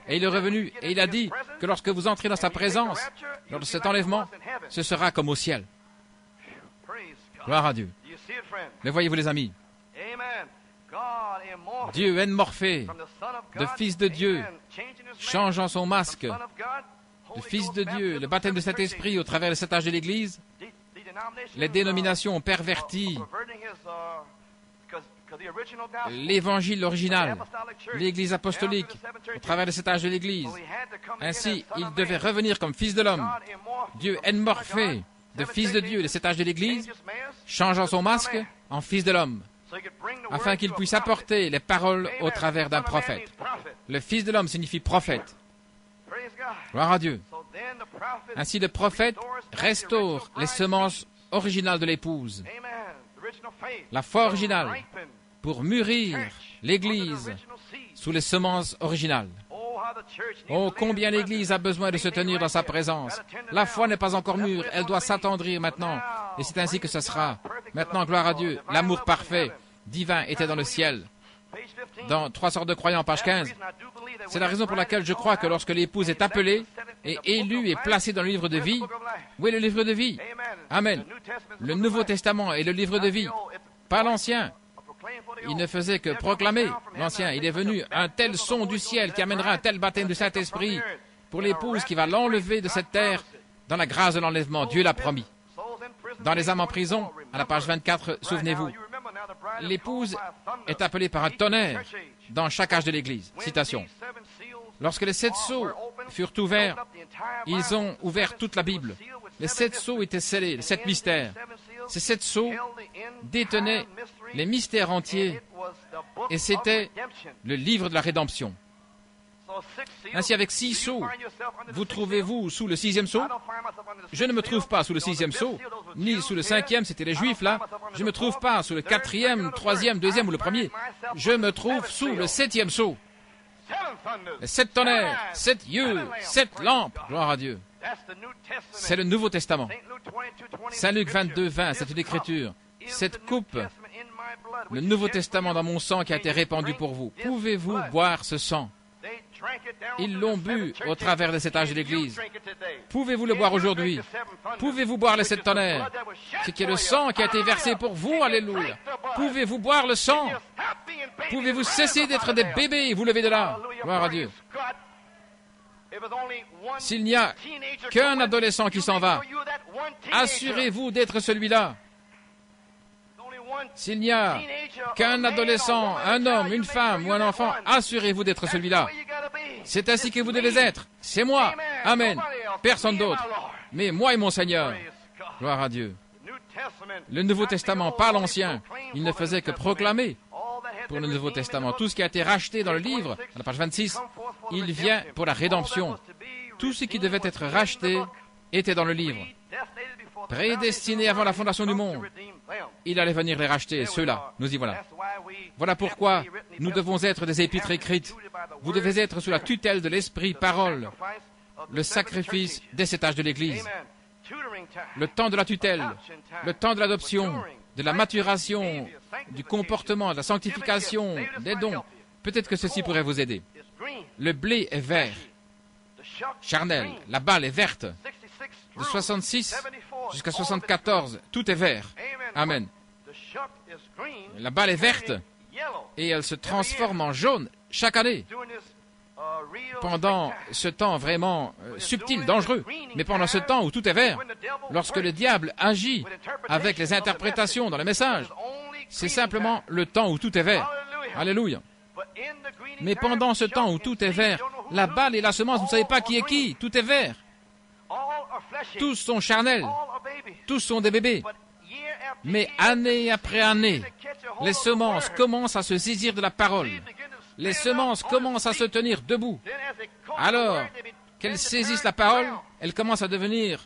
Et il est revenu et il a dit que lorsque vous entrez dans sa présence, lors de cet enlèvement, ce sera comme au ciel. Gloire à Dieu. Le voyez-vous, les amis? Dieu enmorphé, de Fils de Dieu, changeant son masque, le Fils de Dieu, le baptême de Saint-Esprit au travers de cet âge de l'Église, les dénominations ont perverti l'évangile original, l'Église apostolique, au travers de cet âge de l'Église. Ainsi, il devait revenir comme Fils de l'homme, Dieu enmorphé, de Fils de Dieu de cet âge de l'Église, changeant son masque en Fils de l'homme, afin qu'il puisse apporter les paroles au travers d'un prophète. Le Fils de l'homme signifie prophète. Gloire à Dieu. Ainsi, le prophète restaure les semences originales de l'épouse, la foi originale, pour mûrir l'Église sous les semences originales. Oh, combien l'Église a besoin de se tenir dans sa présence. La foi n'est pas encore mûre, elle doit s'attendrir maintenant. Et c'est ainsi que ce sera. Maintenant, gloire à Dieu, l'amour parfait, divin, était dans le ciel. Dans 3 sortes de croyants, page 15. C'est la raison pour laquelle je crois que lorsque l'épouse est appelée et élue et placée dans le livre de vie, où est le livre de vie? Amen. Le Nouveau Testament est le livre de vie, pas l'Ancien. Il ne faisait que proclamer l'Ancien. Il est venu un tel son du ciel qui amènera un tel baptême du Saint-Esprit pour l'épouse qui va l'enlever de cette terre dans la grâce de l'enlèvement. Dieu l'a promis. Dans les âmes en prison, à la page 24, souvenez-vous, l'épouse est appelée par un tonnerre dans chaque âge de l'Église. Citation. Lorsque les 7 sceaux furent ouverts, ils ont ouvert toute la Bible. Les 7 sceaux étaient scellés, les 7 mystères. Ces 7 sceaux détenaient les mystères entiers et c'était le livre de la rédemption. Ainsi, avec 6 sceaux, vous trouvez-vous sous le 6e sceau? Je ne me trouve pas sous le 6e sceau, ni sous le 5e, c'était les Juifs là. Je ne me trouve pas sous le 4e, 3e, 2e ou le 1er. Je me trouve sous le 7e sceau. Les 7 tonnerres, 7 yeux, 7 lampes, gloire à Dieu. C'est le Nouveau Testament. Saint Luc 22, 20, c'est une écriture. Cette coupe, le Nouveau Testament dans mon sang qui a été répandu pour vous. Pouvez-vous boire ce sang? Ils l'ont bu au travers de cet âge de l'Église. Pouvez-vous le boire aujourd'hui? Pouvez-vous boire les 7 tonnerres? Ce qui est le sang qui a été versé pour vous, alléluia. Pouvez-vous boire le sang? Pouvez-vous cesser d'être des bébés et vous lever de là? Gloire à Dieu. S'il n'y a qu'un adolescent qui s'en va, assurez-vous d'être celui-là. S'il n'y a qu'un adolescent, un homme, une femme ou un enfant, assurez-vous d'être celui-là. C'est ainsi que vous devez être. C'est moi. Amen. Personne d'autre. Mais moi et mon Seigneur. Gloire à Dieu. Le Nouveau Testament, pas l'Ancien. Il ne faisait que proclamer pour le Nouveau Testament. Tout ce qui a été racheté dans le livre, à la page 26, il vient pour la rédemption. Tout ce qui devait être racheté était dans le livre. Prédestiné avant la fondation du monde. Il allait venir les racheter, ceux-là. Nous y voilà. Voilà pourquoi nous devons être des épîtres écrites. Vous devez être sous la tutelle de l'Esprit, parole, le sacrifice dès cet âge de l'Église. Le temps de la tutelle, le temps de l'adoption, de la maturation, du comportement, de la sanctification, des dons. Peut-être que ceci pourrait vous aider. Le blé est vert, charnel, la balle est verte. De 66 jusqu'à 74, tout est vert. Amen. La balle est verte et elle se transforme en jaune chaque année. Pendant ce temps vraiment subtil, dangereux, mais pendant ce temps où tout est vert, lorsque le diable agit avec les interprétations dans le message, c'est simplement le temps où tout est vert. Alléluia. Mais pendant ce temps où tout est vert, la balle et la semence, vous ne savez pas qui est qui, tout est vert. Tous sont charnels, tous sont des bébés. Mais année après année, les semences commencent à se saisir de la parole. Les semences commencent à se tenir debout. Alors qu'elles saisissent la parole, elles commencent à devenir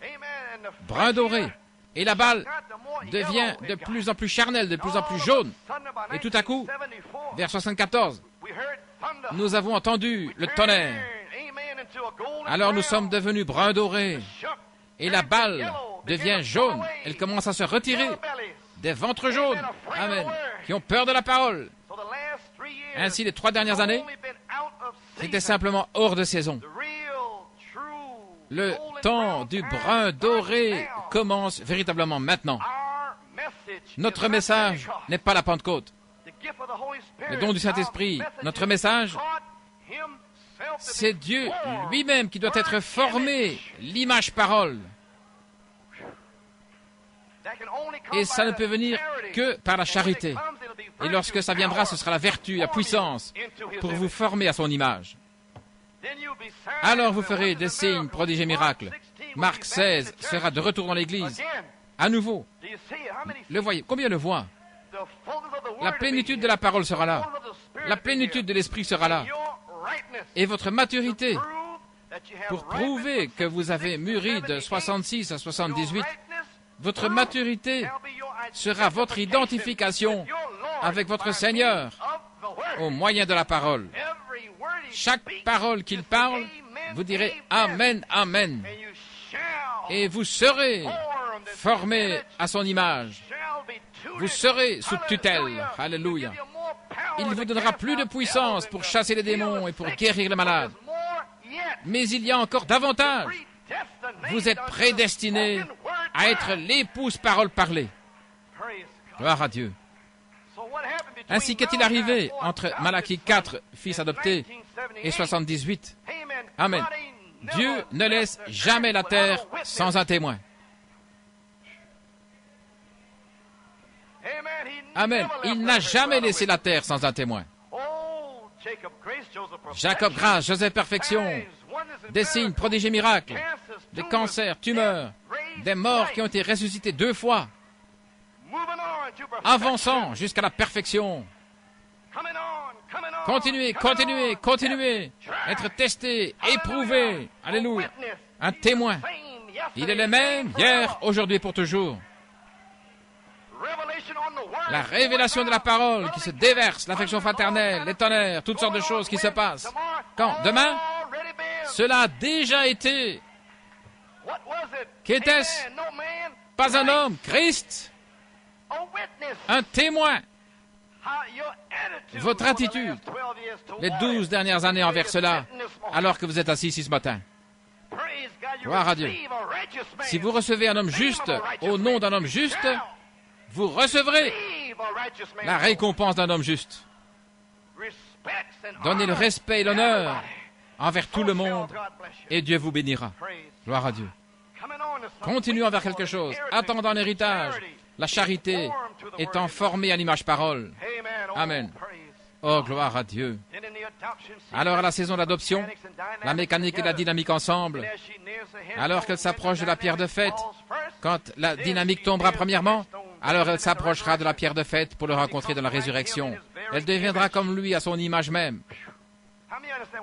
brun doré. Et la balle devient de plus en plus charnelle, de plus en plus jaune. Et tout à coup, vers 74, nous avons entendu le tonnerre. Alors nous sommes devenus brun doré. Et la balle devient jaune. Elle commence à se retirer. Des ventres jaunes, amen, qui ont peur de la parole. Ainsi, les 3 dernières années, c'était simplement hors de saison. Le temps du brun doré commence véritablement maintenant. Notre message n'est pas la Pentecôte. Le don du Saint-Esprit, notre message, c'est Dieu lui-même qui doit être formé, l'image-parole. Et ça ne peut venir que par la charité. Et lorsque ça viendra, ce sera la vertu, la puissance pour vous former à son image. Alors vous ferez des signes, prodiges et miracles. Marc 16 sera de retour dans l'Église. À nouveau. Le voyez, combien le voit? La plénitude de la parole sera là. La plénitude de l'Esprit sera là. Et votre maturité, pour prouver que vous avez mûri de 66 à 78, votre maturité sera votre identification avec votre Seigneur au moyen de la parole. Chaque parole qu'il parle, vous direz « Amen, Amen ». Et vous serez formés à son image. Vous serez sous tutelle. Alléluia. Il vous donnera plus de puissance pour chasser les démons et pour guérir les malades. Mais il y a encore davantage. Vous êtes prédestinés à être l'épouse parole parlée. Gloire à Dieu. Ainsi qu'est-il arrivé entre Malachie 4, fils adopté, et 78. Amen. Dieu ne laisse jamais la terre sans un témoin. Amen. Il n'a jamais laissé la terre sans un témoin. Jacob, grâce, Joseph, perfection, des signes, prodiges et miracles, des cancers, tumeurs, des morts qui ont été ressuscités 2 fois, avançant jusqu'à la perfection. Continuez, continuez, continuez, être testé, éprouvé. Alléluia. Un témoin. Il est le même hier, aujourd'hui, pour toujours. La révélation de la parole qui se déverse, l'affection fraternelle, les tonnerres, toutes sortes de choses qui se passent. Quand? Demain? Cela a déjà été. Qu'était-ce? Pas un homme, Christ. Un témoin. Votre attitude, les 12 dernières années envers cela, alors que vous êtes assis ici ce matin. Gloire à Dieu. Si vous recevez un homme juste, au nom d'un homme juste, vous recevrez la récompense d'un homme juste. Donnez le respect et l'honneur envers tout le monde, et Dieu vous bénira. Gloire à Dieu. Continuons vers quelque chose, attendant un héritage, la charité étant formée à l'image parole. Amen. Oh, gloire à Dieu. Alors, à la saison d'adoption, la mécanique et la dynamique ensemble, alors qu'elle s'approche de la pierre de fête, quand la dynamique tombera premièrement, alors elle s'approchera de la pierre de fête pour le rencontrer dans la résurrection. Elle deviendra comme lui à son image même.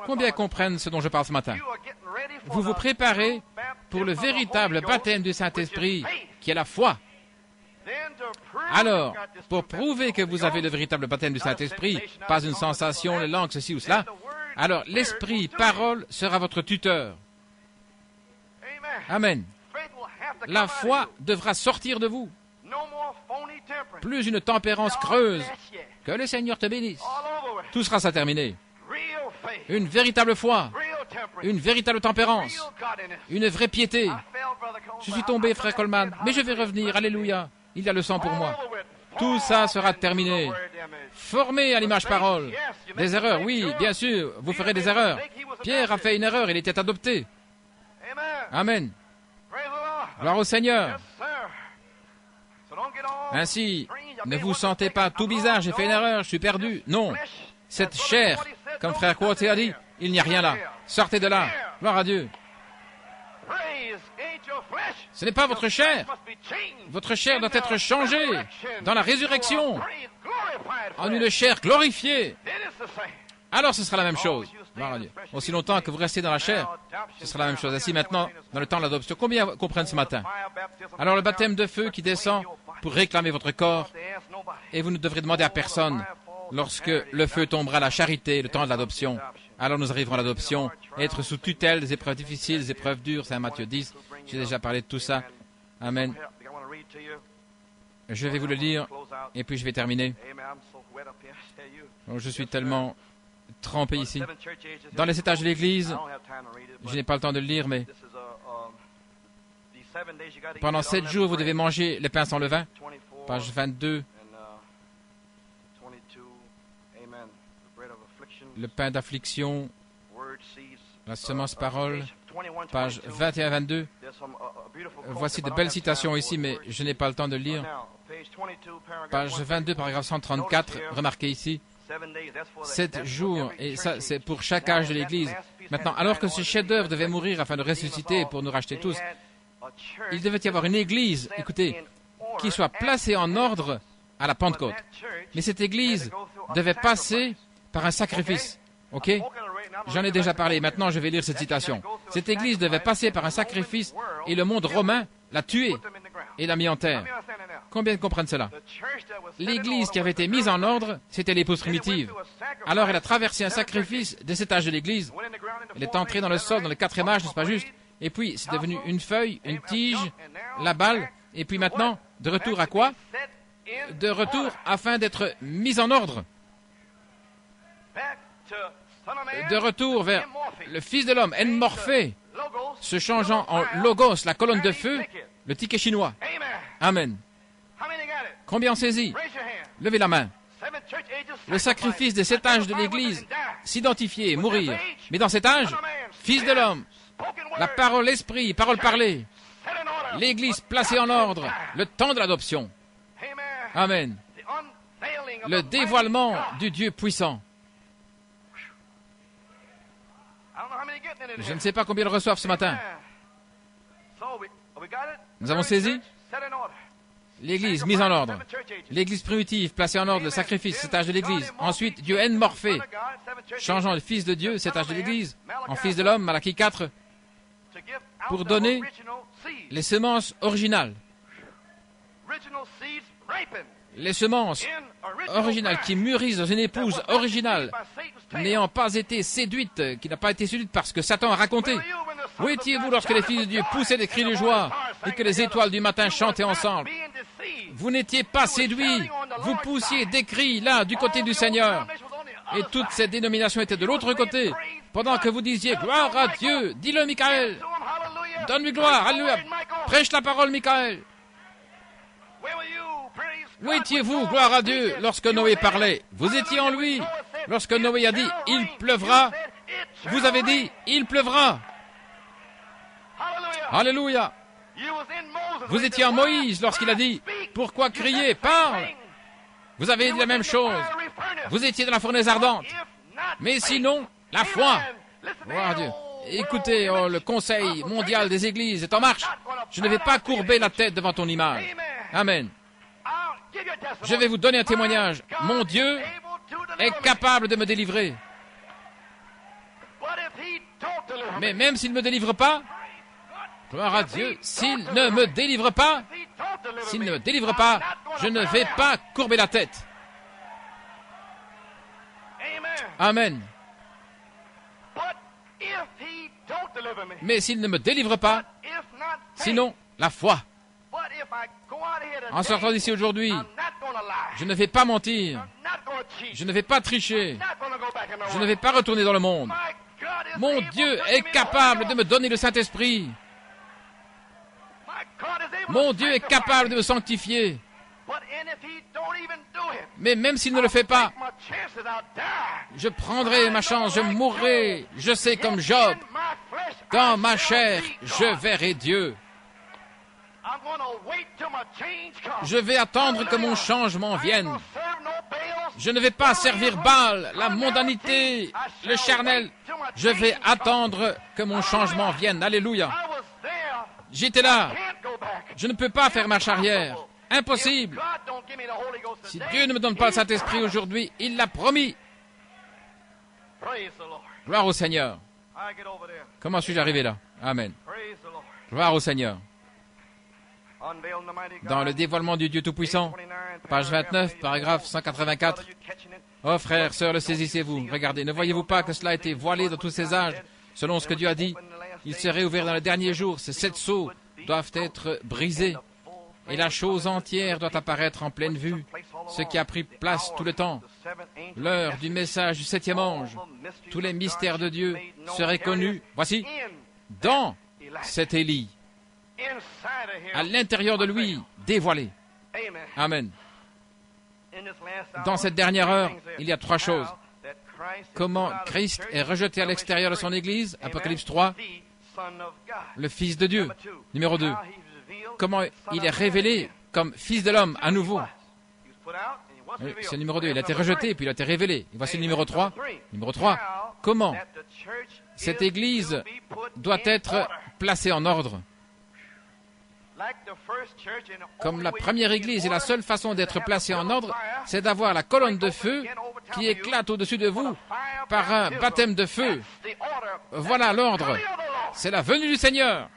Combien comprennent ce dont je parle ce matin? Vous vous préparez pour le véritable baptême du Saint-Esprit, qui est la foi. Alors, pour prouver que vous avez le véritable baptême du Saint-Esprit, pas une sensation, les langues, ceci ou cela, alors l'Esprit, parole, sera votre tuteur. Amen. La foi devra sortir de vous. Plus une tempérance creuse. Que le Seigneur te bénisse. Tout sera ça terminé. Une véritable foi. Une véritable tempérance. Une vraie piété. Je suis tombé, frère Coleman, mais je vais revenir. Alléluia. Il y a le sang pour moi. Tout ça sera terminé. Formé à l'image parole. Des erreurs, oui, bien sûr, vous ferez des erreurs. Pierre a fait une erreur, il était adopté. Amen. Gloire au Seigneur. Ainsi, ne vous sentez pas tout bizarre, j'ai fait une erreur, je suis perdu. Non. Cette chair, comme frère Quote a dit, il n'y a rien là. Sortez de là. Gloire à Dieu. Ce n'est pas votre chair. Votre chair doit être changée dans la résurrection en une chair glorifiée. Alors ce sera la même chose. Gloire à Dieu. Aussi longtemps que vous restez dans la chair, ce sera la même chose. Ainsi maintenant, dans le temps de l'adoption, combien comprennent ce matin? Alors le baptême de feu qui descend pour réclamer votre corps, et vous ne devrez demander à personne lorsque le feu tombera, la charité, le temps de l'adoption. Alors nous arriverons à l'adoption, être sous tutelle, des épreuves difficiles, des épreuves dures, c'est Matthieu 10. J'ai déjà parlé de tout ça. Amen. Je vais vous le lire, et puis je vais terminer. Je suis tellement trempé ici. Dans les 7 âges de l'Église, je n'ai pas le temps de le lire, mais pendant 7 jours, vous devez manger les pains sans levain. Page 22 le pain d'affliction, la semence parole, page 21-22. Voici de belles citations ici, mais je n'ai pas le temps de le lire. Page 22, paragraphe 134, remarquez ici, 7 jours, et ça c'est pour chaque âge de l'Église. Maintenant, alors que ce chef-d'œuvre devait mourir afin de ressusciter pour nous racheter tous, il devait y avoir une Église, écoutez, qui soit placée en ordre à la Pentecôte. Mais cette Église devait passer par un sacrifice. Ok? J'en ai déjà parlé, maintenant je vais lire cette citation. Cette Église devait passer par un sacrifice et le monde romain l'a tuée et l'a mis en terre. Combien comprennent cela? L'Église qui avait été mise en ordre, c'était l'épouse primitive. Alors elle a traversé un sacrifice de cet âge de l'Église. Elle est entrée dans le sol, dans le 4e âge, n'est-ce pas juste? Et puis c'est devenu une feuille, une tige, la balle, et puis maintenant, de retour à quoi? De retour afin d'être mise en ordre. De retour vers le Fils de l'homme, Morphée, se changeant en Logos, la colonne de feu, le ticket chinois. Amen. Combien ont saisi? Levez la main. Le sacrifice de cet âge de l'Église, s'identifier, mourir. Mais dans cet âge, Fils de l'homme, la parole esprit, parole parlée, l'Église placée en ordre, le temps de l'adoption. Amen. Le dévoilement du Dieu puissant. Je ne sais pas combien ils reçoivent ce matin. Nous avons saisi l'Église mise en ordre. L'Église primitive placée en ordre, le sacrifice, cet âge de l'Église. Ensuite, Dieu Morphée, changeant le Fils de Dieu, cet âge de l'Église, en Fils de l'homme, Malachie 4, pour donner les semences originales. Les semences originales qui mûrissent dans une épouse originale, n'ayant pas été séduite, qui n'a pas été séduite parce que Satan a raconté. Où étiez-vous lorsque les fils de Dieu poussaient des cris de joie et que les étoiles du matin chantaient ensemble? Vous n'étiez pas séduits, vous poussiez des cris là, du côté du Seigneur. Et toutes ces dénominations étaient de l'autre côté, pendant que vous disiez gloire à Dieu, dis-le Michael, donne-lui gloire, alléluia, prêche la parole Michael. Où étiez-vous, gloire à Dieu, lorsque Noé parlait? Vous étiez en lui. Lorsque Noé a dit, il pleuvra, vous avez dit, il pleuvra. Alléluia. Vous étiez en Moïse lorsqu'il a dit, pourquoi crier? Parle. Vous avez dit la même chose. Vous étiez dans la fournaise ardente. Mais sinon, la foi. Gloire à Dieu. Écoutez, le Conseil mondial des églises est en marche. Je ne vais pas courber la tête devant ton image. Amen. Je vais vous donner un témoignage. Mon Dieu est capable de me délivrer. Mais même s'il ne me délivre pas, gloire à Dieu, s'il ne me délivre pas, je ne vais pas courber la tête. Amen. Mais s'il ne me délivre pas, sinon, la foi. En sortant d'ici aujourd'hui, je ne vais pas mentir, je ne vais pas tricher, je ne vais pas retourner dans le monde. Mon Dieu est capable de me donner le Saint-Esprit. Mon Dieu est capable de me sanctifier. Mais même s'il ne le fait pas, je prendrai ma chance, je mourrai. Je sais comme Job, dans ma chair, je verrai Dieu. Je vais attendre que mon changement vienne. Je ne vais pas servir Baal, la mondanité, le charnel. Je vais attendre que mon changement vienne. Alléluia. J'étais là. Je ne peux pas faire marche arrière. Impossible. Si Dieu ne me donne pas le Saint-Esprit aujourd'hui, il l'a promis. Gloire au Seigneur. Comment suis-je arrivé là? Amen. Gloire au Seigneur. Dans le dévoilement du Dieu Tout-Puissant, page 29, paragraphe 184. Oh frères, sœurs, le saisissez-vous. Regardez, ne voyez-vous pas que cela a été voilé dans tous ces âges, selon ce que Dieu a dit? Il serait ouvert dans le dernier jour. Ces 7 sceaux doivent être brisés. Et la chose entière doit apparaître en pleine vue, ce qui a pris place tout le temps. L'heure du message du 7e ange, tous les mystères de Dieu seraient connus, voici, dans cet Élie, à l'intérieur de lui, dévoilé. Amen. Dans cette dernière heure, il y a 3 choses comment Christ est rejeté à l'extérieur de son Église, Apocalypse 3, le Fils de Dieu. Numéro 2, comment il est révélé comme Fils de l'homme à nouveau. Oui, c'est le numéro 2, il a été rejeté, puis il a été révélé. Et voici le numéro 3. Numéro 3, comment cette Église doit être placée en ordre. Comme la première Église, et la seule façon d'être placée en ordre, c'est d'avoir la colonne de feu qui éclate au-dessus de vous par un baptême de feu. Voilà l'ordre. C'est la venue du Seigneur.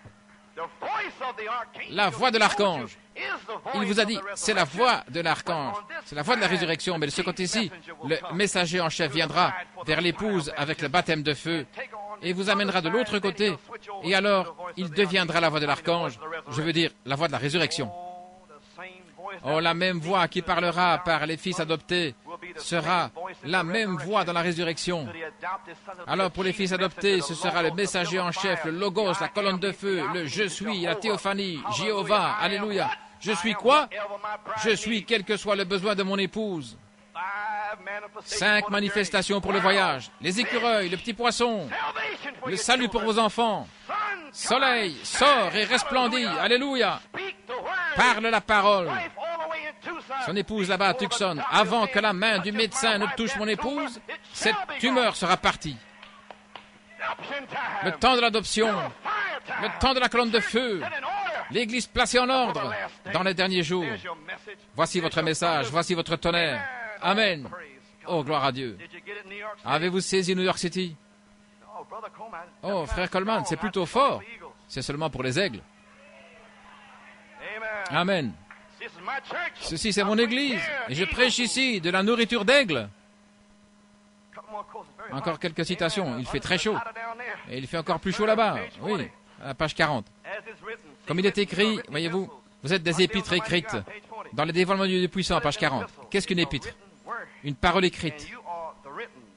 La voix de l'archange. Il vous a dit, c'est la voix de l'archange. C'est la voix de la résurrection. Mais de ce côté-ci, le messager en chef viendra vers l'épouse avec le baptême de feu et vous amènera de l'autre côté. Et alors, il deviendra la voix de l'archange. Je veux dire, la voix de la résurrection. Oh, la même voix qui parlera par les fils adoptés sera la même voix dans la résurrection. Alors pour les fils adoptés, ce sera le messager en chef, le logos, la colonne de feu, le je suis, la théophanie, Jéhovah, alléluia. Je suis quoi? Je suis quel que soit le besoin de mon épouse. 5 manifestations pour le voyage. Les écureuils, le petit poisson, le salut pour vos enfants. Soleil, sort et resplendit, alléluia. Parle la parole. Son épouse là-bas à Tucson, avant que la main du médecin ne touche mon épouse, cette tumeur sera partie. Le temps de l'adoption, le temps de la colonne de feu, l'Église placée en ordre dans les derniers jours. Voici votre message, voici votre tonnerre. Amen. Oh, gloire à Dieu. Avez-vous saisi New York City? Oh, frère Coleman, c'est plutôt fort. C'est seulement pour les aigles. Amen. Ceci, c'est mon Église. Et je prêche ici de la nourriture d'aigle. Encore quelques citations. Il fait très chaud. Et il fait encore plus chaud là-bas. Oui, à la page 40. Comme il est écrit, voyez-vous, vous êtes des épîtres écrites. Dans le dévoilement du Dieu puissant, page 40. Qu'est-ce qu'une épître? Une parole écrite.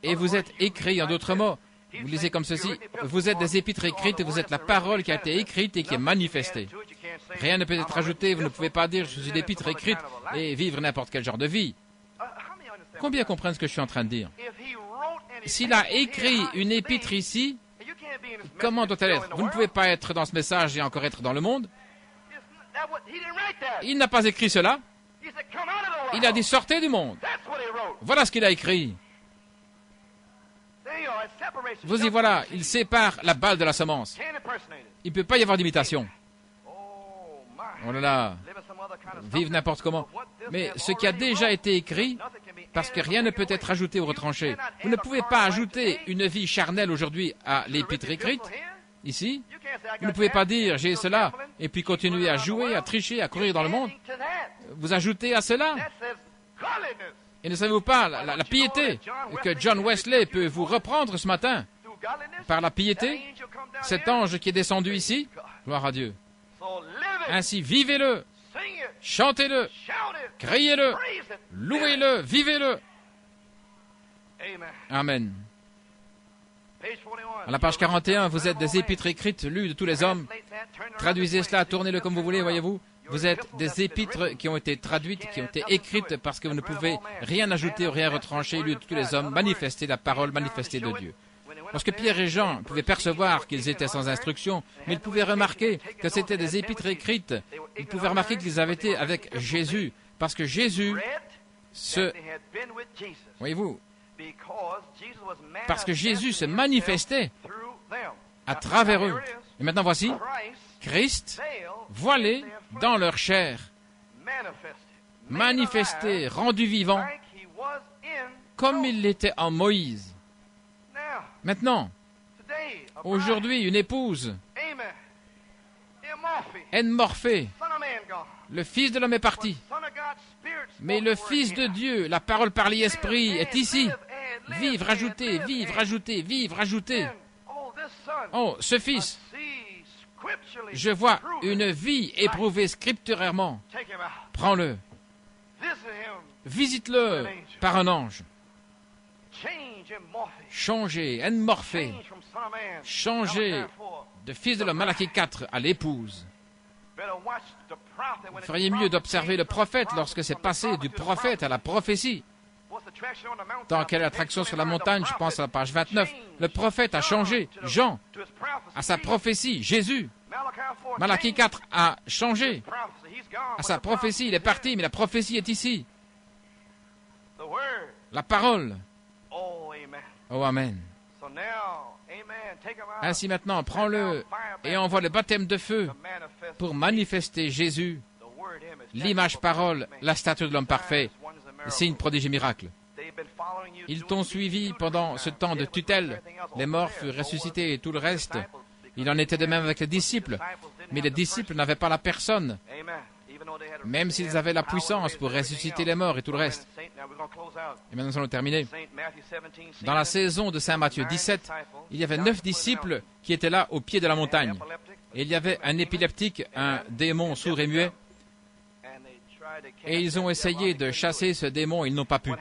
Et vous êtes écrit, en d'autres mots. Vous lisez comme ceci. Vous êtes des épîtres écrites et vous êtes la parole qui a été écrite et qui est manifestée. Rien ne peut être ajouté. Vous ne pouvez pas dire je suis une épître écrite et vivre n'importe quel genre de vie. Combien comprennent ce que je suis en train de dire? S'il a écrit une épître ici, comment doit-elle être? Vous ne pouvez pas être dans ce message et encore être dans le monde. Il n'a pas écrit cela. Il a dit sortez du monde. Voilà ce qu'il a écrit. Vous y voilà, il sépare la balle de la semence. Il ne peut pas y avoir d'imitation. Oh là là, vive n'importe comment. Mais ce qui a déjà été écrit, parce que rien ne peut être ajouté ou retranché. Vous ne pouvez pas ajouter une vie charnelle aujourd'hui à l'épître écrite, ici. Vous ne pouvez pas dire j'ai cela, et puis continuer à jouer, à tricher, à courir dans le monde. Vous ajoutez à cela. Et ne savez-vous pas la piété que John Wesley peut vous reprendre ce matin par la piété? Cet ange qui est descendu ici, gloire à Dieu. Ainsi, vivez-le, chantez-le, criez-le, louez-le, vivez-le. Amen. À la page 41, vous êtes des épîtres écrites, lues de tous les hommes. Traduisez cela, tournez-le comme vous voulez, voyez-vous. Vous êtes des épîtres qui ont été traduites, qui ont été écrites parce que vous ne pouvez rien ajouter ou rien retrancher, lues de tous les hommes, manifester la parole manifestée de Dieu. Lorsque Pierre et Jean pouvaient percevoir qu'ils étaient sans instruction, mais ils pouvaient remarquer que c'était des épîtres écrites, ils pouvaient remarquer qu'ils avaient été avec Jésus, parce que Jésus voyez-vous, parce que Jésus se manifestait à travers eux. Et maintenant voici, Christ voilé dans leur chair, manifesté, rendu vivant, comme il l'était en Moïse. Maintenant, aujourd'hui, une épouse, Morphée, le Fils de l'homme est parti, mais le Fils de Dieu, la parole par l'Esprit, est ici. Vivre, ajouter, vivre, ajouter, vivre, ajouter. Oh, ce Fils, je vois une vie éprouvée scripturairement. Prends-le. Visite-le par un ange. Changer, Morphée, changer de Fils de l'homme, Malachie 4, à l'épouse. Vous feriez mieux d'observer le prophète lorsque c'est passé du prophète à la prophétie. Dans quelle attraction sur la montagne? Je pense à la page 29. Le prophète a changé. Jean, à sa prophétie. Jésus, Malachie 4, a changé. À sa prophétie, il est parti, mais la prophétie est ici. La parole. Oh, Amen. Ainsi maintenant, prends-le et envoie le baptême de feu pour manifester Jésus, l'image parole, la statue de l'homme parfait, signe, prodige et miracle. Ils t'ont suivi pendant ce temps de tutelle. Les morts furent ressuscités et tout le reste. Il en était de même avec les disciples. Mais les disciples n'avaient pas la personne, même s'ils avaient la puissance pour ressusciter les morts et tout le reste. Et maintenant, nous allons terminer. Dans la saison de Saint Matthieu 17, il y avait 9 disciples qui étaient là au pied de la montagne. Et il y avait un épileptique, un démon sourd et muet. Et ils ont essayé de chasser ce démon, ils n'ont pas pu.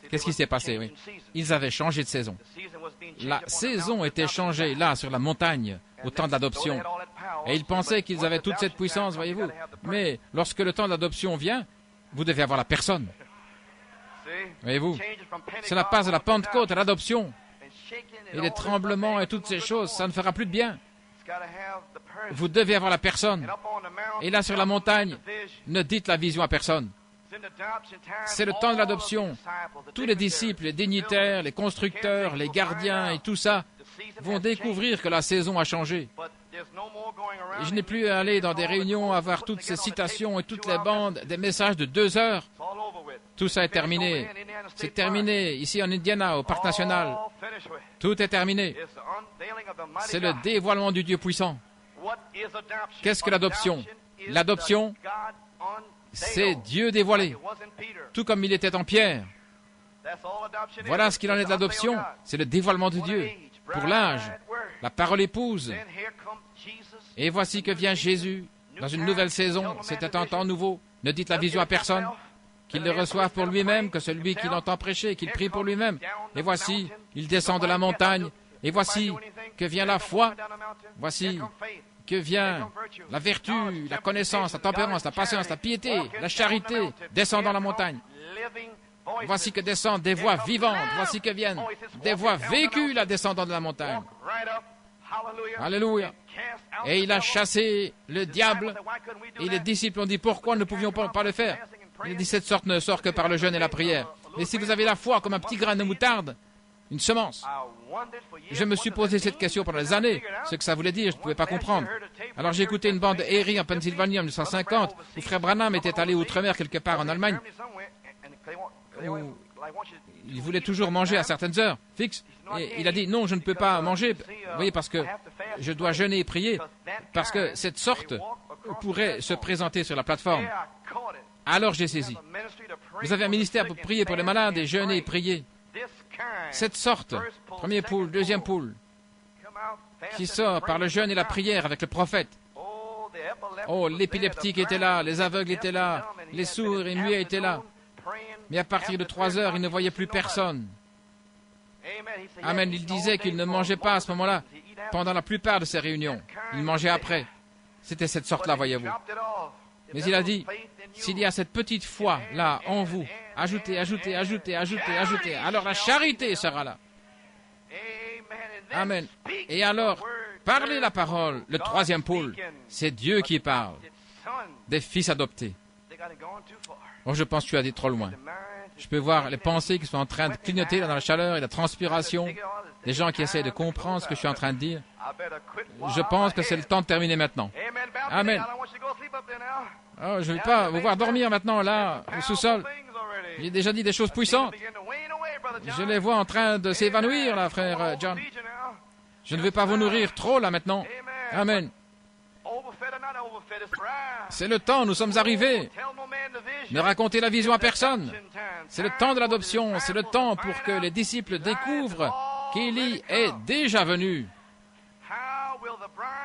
Qu'est-ce qui s'est passé? Oui. Ils avaient changé de saison. La saison était changée là, sur la montagne, au temps de l'adoption. Et ils pensaient qu'ils avaient toute cette puissance, voyez-vous. Mais lorsque le temps de l'adoption vient, vous devez avoir la personne. Voyez-vous, cela passe de la Pentecôte à l'adoption. Et les tremblements et toutes ces choses, ça ne fera plus de bien. Vous devez avoir la personne. Et là, sur la montagne, ne dites la vision à personne. C'est le temps de l'adoption. Tous les disciples, les dignitaires, les constructeurs, les gardiens et tout ça vont découvrir que la saison a changé. Et je n'ai plus à aller dans des réunions, à voir toutes ces citations et toutes les bandes, des messages de 2 heures. Tout ça est terminé. C'est terminé ici en Indiana, au Parc National. Tout est terminé. C'est le dévoilement du Dieu puissant. Qu'est-ce que l'adoption? L'adoption, c'est Dieu dévoilé, tout comme il était en Pierre. Voilà ce qu'il en est de l'adoption, c'est le dévoilement de Dieu pour l'âge, la parole épouse. Et voici que vient Jésus dans une nouvelle saison, c'est un temps nouveau. Ne dites la vision à personne, qu'il le reçoive pour lui-même, que celui qui l'entend prêcher, qu'il prie pour lui-même. Et voici, il descend de la montagne, et voici que vient la foi, voici que vient la vertu, la connaissance, la tempérance, la patience, la piété, la charité, descendant la montagne. Voici que descendent des voix vivantes, voici que viennent des voix vécues, la descendant de la montagne. Alléluia. Et il a chassé le diable, et les disciples ont dit, pourquoi ne pouvions pas le faire? Il a dit, cette sorte ne sort que par le jeûne et la prière. Mais si vous avez la foi comme un petit grain de moutarde, une semence. Je me suis posé cette question pendant des années, ce que ça voulait dire, je ne pouvais pas comprendre. Alors j'ai écouté une bande de Erie en Pennsylvanie en 1950, où frère Branham était allé outre-mer quelque part en Allemagne, où il voulait toujours manger à certaines heures fixes. Et il a dit, non, je ne peux pas manger, vous voyez, parce que je dois jeûner et prier, parce que cette sorte pourrait se présenter sur la plateforme. Alors j'ai saisi. Vous avez un ministère pour prier pour les malades et jeûner et prier. Cette sorte, premier poule, deuxième poule, qui sort par le jeûne et la prière avec le prophète. Oh, l'épileptique était là, les aveugles étaient là, les sourds et muets étaient là. Mais à partir de 3 heures, il ne voyait plus personne. Amen. Il disait qu'il ne mangeait pas à ce moment-là, pendant la plupart de ses réunions. Il mangeait après. C'était cette sorte-là, voyez-vous. Mais il a dit, s'il y a cette petite foi là en vous, ajoutez, alors la charité sera là. Amen. Et alors, parlez la parole, le 3e pôle, c'est Dieu qui parle, des fils adoptés. Oh, je pense que tu as dit trop loin. Je peux voir les pensées qui sont en train de clignoter dans la chaleur et la transpiration, des gens qui essaient de comprendre ce que je suis en train de dire. Je pense que c'est le temps de terminer maintenant. Amen. Oh, je ne vais pas vous voir dormir maintenant, là, au sous-sol. J'ai déjà dit des choses puissantes. Je les vois en train de s'évanouir, là, frère John. Je ne vais pas vous nourrir trop, là, maintenant. Amen. C'est le temps, nous sommes arrivés. Ne racontez la vision à personne. C'est le temps de l'adoption. C'est le temps pour que les disciples découvrent qu'Élie est déjà venu.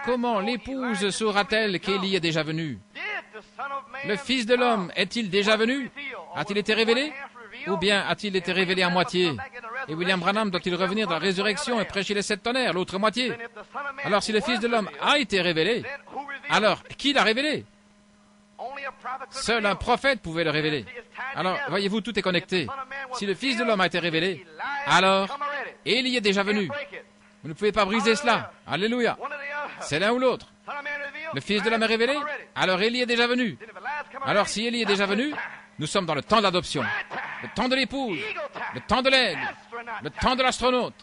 Comment l'épouse saura-t-elle qu'Élie est déjà venu? Le Fils de l'homme est-il déjà venu? A-t-il été révélé? Ou bien a-t-il été révélé à moitié? Et William Branham doit-il revenir dans la résurrection et prêcher les 7 tonnerres, l'autre moitié? Alors si le Fils de l'homme a été révélé, alors qui l'a révélé? Seul un prophète pouvait le révéler. Alors, voyez-vous, tout est connecté. Si le Fils de l'homme a été révélé, alors Élie est déjà venu. Vous ne pouvez pas briser cela. Alléluia. C'est l'un ou l'autre. Le Fils de l'homme est révélé, alors Élie est déjà venu. Alors si Élie est déjà venu, nous sommes dans le temps de l'adoption, le temps de l'épouse, le temps de l'aigle, le temps de l'astronaute.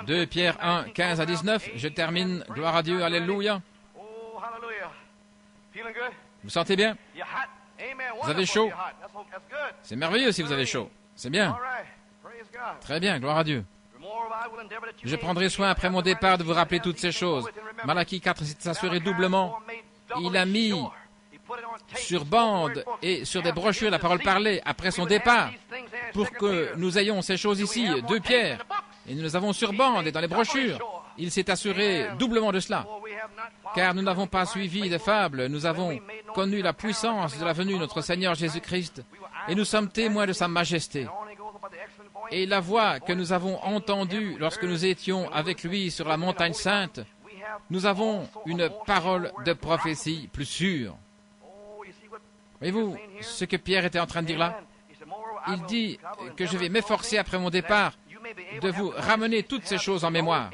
2 Pierre 1, 15 à 19, je termine. Gloire à Dieu, alléluia. Vous sentez bien? Vous avez chaud? C'est merveilleux si vous avez chaud. C'est bien. Très bien, gloire à Dieu. Je prendrai soin après mon départ de vous rappeler toutes ces choses. Malachie 4 s'est assuré doublement. Il a mis sur bande et sur des brochures la parole parlée après son départ pour que nous ayons ces choses ici, 2 Pierre. Et nous les avons sur bande et dans les brochures. Il s'est assuré doublement de cela. Car nous n'avons pas suivi des fables, nous avons connu la puissance de la venue de notre Seigneur Jésus-Christ et nous sommes témoins de sa majesté. Et la voix que nous avons entendue lorsque nous étions avec lui sur la montagne sainte, nous avons une parole de prophétie plus sûre. Voyez-vous ce que Pierre était en train de dire là? Il dit que je vais m'efforcer après mon départ de vous ramener toutes ces choses en mémoire.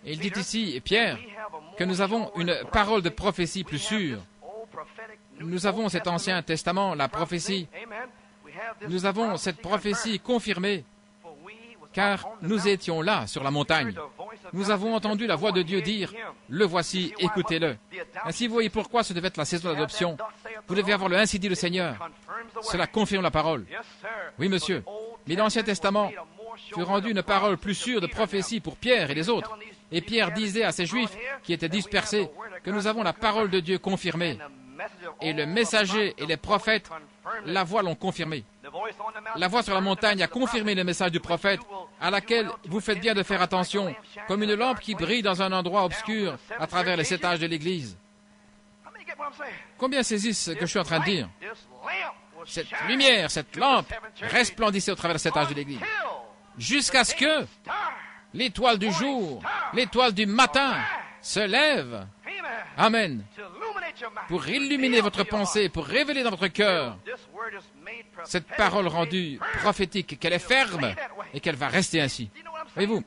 Et il dit ici, Pierre, que nous avons une parole de prophétie plus sûre. Nous avons cet Ancien Testament, la prophétie. Nous avons cette prophétie confirmée, car nous étions là, sur la montagne. Nous avons entendu la voix de Dieu dire, « Le voici, écoutez-le. » Ainsi, vous voyez pourquoi ce devait être la saison d'adoption. Vous devez avoir le « Ainsi dit le Seigneur ». Cela confirme la parole. Oui, monsieur. Mais l'Ancien Testament fut rendu une parole plus sûre de prophétie pour Pierre et les autres. Et Pierre disait à ces Juifs qui étaient dispersés que nous avons la parole de Dieu confirmée. Et le messager et les prophètes, la voix l'ont confirmé. La voix sur la montagne a confirmé le message du prophète, à laquelle vous faites bien de faire attention, comme une lampe qui brille dans un endroit obscur à travers les 7 âges de l'Église. Combien saisissent ce que je suis en train de dire? Cette lumière, cette lampe resplendissait au travers des 7 âges de l'Église, jusqu'à ce que l'étoile du jour, l'étoile du matin se lève. Amen. Pour illuminer votre pensée, pour révéler dans votre cœur cette parole rendue prophétique, qu'elle est ferme et qu'elle va rester ainsi. Voyez-vous,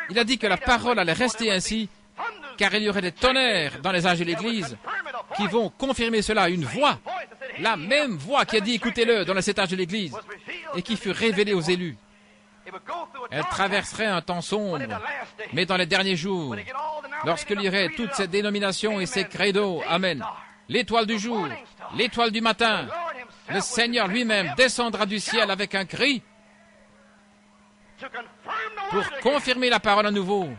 il a dit que la parole allait rester ainsi, car il y aurait des tonnerres dans les âges de l'Église qui vont confirmer cela. Une voix, la même voix qui a dit écoutez-le dans les 7 âges de l'Église et qui fut révélée aux élus. Elle traverserait un temps sombre, mais dans les derniers jours, lorsqu'il y aurait toutes ces dénominations et ces credos, amen, l'étoile du jour, l'étoile du matin, le Seigneur lui-même descendra du ciel avec un cri pour confirmer la parole à nouveau,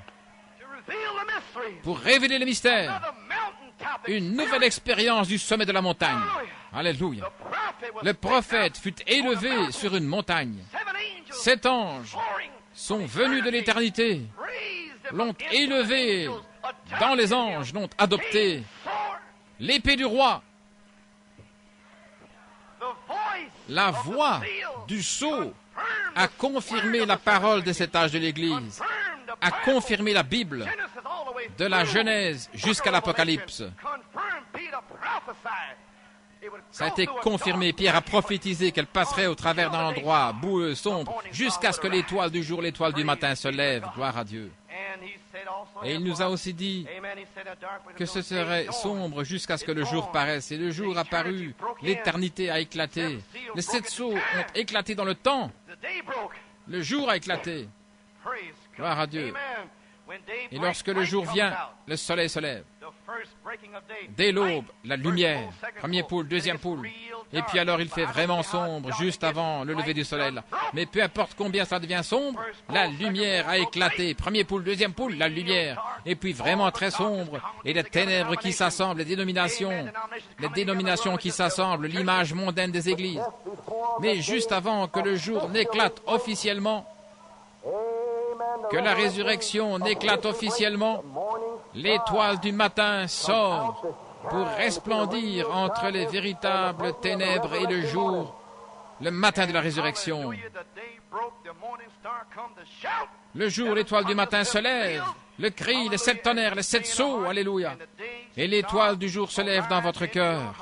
pour révéler le mystère, une nouvelle expérience du sommet de la montagne. Alléluia. Le prophète fut élevé sur une montagne. 7 anges sont venus de l'éternité, l'ont élevé dans les anges, l'ont adopté. L'épée du roi, la voix du sceau a confirmé la parole de cet âge de l'Église, a confirmé la Bible, de la Genèse jusqu'à l'Apocalypse. Ça a été confirmé. Pierre a prophétisé qu'elle passerait au travers d'un endroit boueux, sombre, jusqu'à ce que l'étoile du jour, l'étoile du matin se lève. Gloire à Dieu. Et il nous a aussi dit que ce serait sombre jusqu'à ce que le jour paraisse. Et le jour a paru, l'éternité a éclaté. Les 7 sceaux ont éclaté dans le temps. Le jour a éclaté. Gloire à Dieu. Et lorsque le jour vient, le soleil se lève. Dès l'aube, la lumière, premier poule, deuxième poule. Et puis alors il fait vraiment sombre juste avant le lever du soleil. Mais peu importe combien ça devient sombre, la lumière a éclaté. Premier poule, deuxième poule, la lumière. Et puis vraiment très sombre. Et les ténèbres qui s'assemblent, les dénominations qui s'assemblent, l'image mondaine des églises. Mais juste avant que le jour n'éclate officiellement, que la résurrection n'éclate officiellement, l'étoile du matin sort pour resplendir entre les véritables ténèbres et le jour, le matin de la résurrection. Le jour, l'étoile du matin se lève, le cri, les 7 tonnerres, les 7 sceaux, alléluia. Et l'étoile du jour se lève dans votre cœur.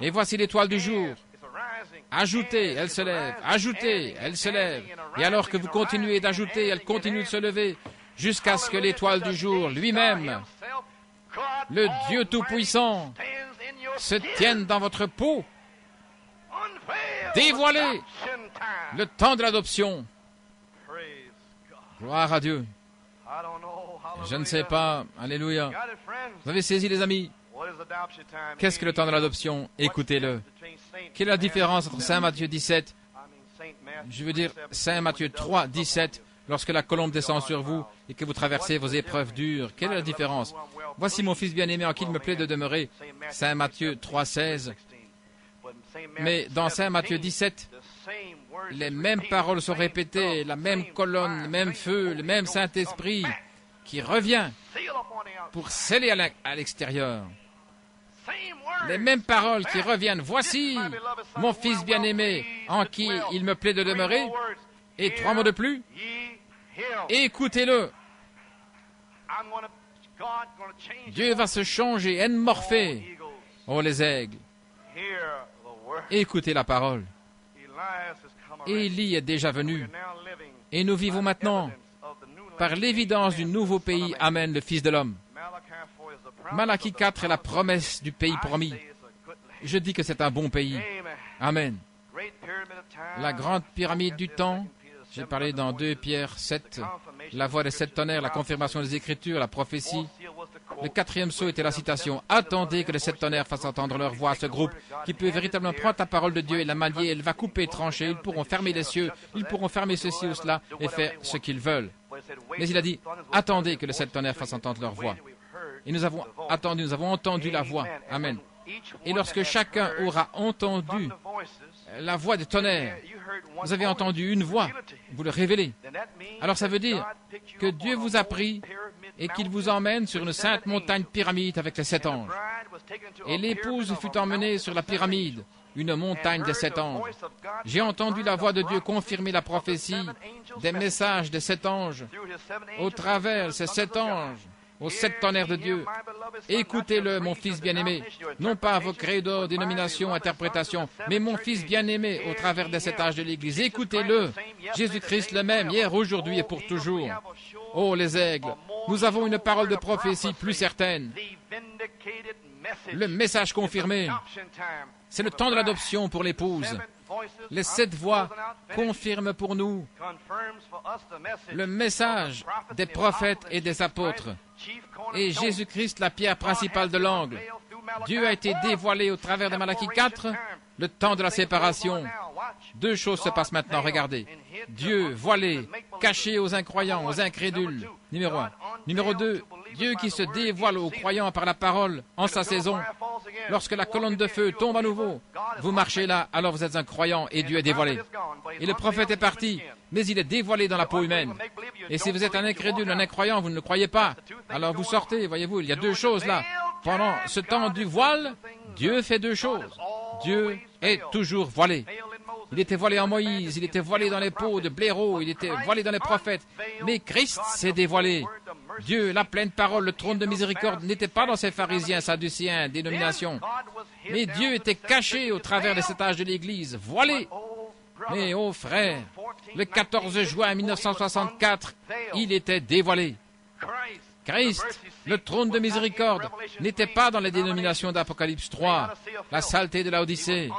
Et voici l'étoile du jour. Ajoutez, elle se lève. Ajoutez, elle se lève. Et alors que vous continuez d'ajouter, elle continue de se lever jusqu'à ce que l'étoile du jour lui-même, le Dieu Tout-Puissant, se tienne dans votre peau. Dévoilez le temps de l'adoption. Gloire à Dieu. Je ne sais pas. Alléluia. Vous avez saisi, les amis? Qu'est-ce que le temps de l'adoption? Écoutez-le. Quelle est la différence entre Saint Matthieu 17, je veux dire Saint Matthieu 3, 17, lorsque la colombe descend sur vous et que vous traversez vos épreuves dures? Quelle est la différence? Voici mon fils bien-aimé en qui il me plaît de demeurer. Saint Matthieu 3, 16. Mais dans Saint Matthieu 17, les mêmes paroles sont répétées, la même colonne, le même feu, le même Saint-Esprit qui revient pour sceller à l'extérieur. Les mêmes paroles qui reviennent. Voici mon fils bien-aimé en qui il me plaît de demeurer. Et 3 mots de plus. Écoutez-le. Dieu va se changer, morpher. Oh, les aigles. Écoutez la parole. Élie est déjà venu. Et nous vivons maintenant par l'évidence du nouveau pays. Amen, le Fils de l'homme. Malachie 4 est la promesse du pays promis. Je dis que c'est un bon pays. Amen. La grande pyramide du temps, j'ai parlé dans 2 Pierre 7, la voix des 7 tonnerres, la confirmation des Écritures, la prophétie. Le 4e sceau était la citation. Attendez que les 7 tonnerres fassent entendre leur voix à ce groupe qui peut véritablement prendre la parole de Dieu et la manier. Elle va couper et trancher. Ils pourront fermer les cieux. Ils pourront fermer ceci ou cela et faire ce qu'ils veulent. Mais il a dit, attendez que les 7 tonnerres fassent entendre leur voix. Et nous avons attendu, nous avons entendu la voix. Amen. Et lorsque chacun aura entendu la voix des tonnerres, vous avez entendu une voix, vous le révélez. Alors ça veut dire que Dieu vous a pris et qu'il vous emmène sur une sainte montagne pyramide avec les 7 anges. Et l'épouse fut emmenée sur la pyramide, une montagne des 7 anges. J'ai entendu la voix de Dieu confirmer la prophétie des messages des 7 anges au travers ces 7 anges. Aux 7 tonnerres de Dieu. Écoutez-le, mon fils bien-aimé, non pas vos credos, dénominations, interprétations, mais mon fils bien-aimé au travers des 7 âges de l'Église. Écoutez-le, Jésus-Christ le même, hier, aujourd'hui et pour toujours. Oh, les aigles, nous avons une parole de prophétie plus certaine. Le message confirmé, c'est le temps de l'adoption pour l'épouse. Les 7 voix confirment pour nous le message des prophètes et des apôtres. Et Jésus-Christ, la pierre principale de l'angle. Dieu a été dévoilé au travers de Malachie 4, le temps de la séparation. 2 choses se passent maintenant, regardez. Dieu voilé, caché aux incroyants, aux incrédules. Numéro 1. Numéro 2, Dieu qui se dévoile aux croyants par la parole en sa saison. Lorsque la colonne de feu tombe à nouveau, vous marchez là, alors vous êtes un croyant et Dieu est dévoilé. Et le prophète est parti, mais il est dévoilé dans la peau humaine. Et si vous êtes un incrédule, un incroyant, vous ne le croyez pas, alors vous sortez, voyez-vous, il y a 2 choses là. Pendant ce temps du voile, Dieu fait 2 choses. Dieu est toujours voilé. Il était voilé en Moïse, il était voilé dans les peaux de blaireaux, il était voilé dans les prophètes. Mais Christ s'est dévoilé. Dieu, la pleine parole, le trône de miséricorde, n'était pas dans ces pharisiens, sadducéens, dénominations. Mais Dieu était caché au travers des 7 âges de l'Église, voilé. Mais, oh frère, le 14 juin 1964, il était dévoilé. Christ, le trône de miséricorde, n'était pas dans les dénominations d'Apocalypse 3, la saleté de l'Odyssée.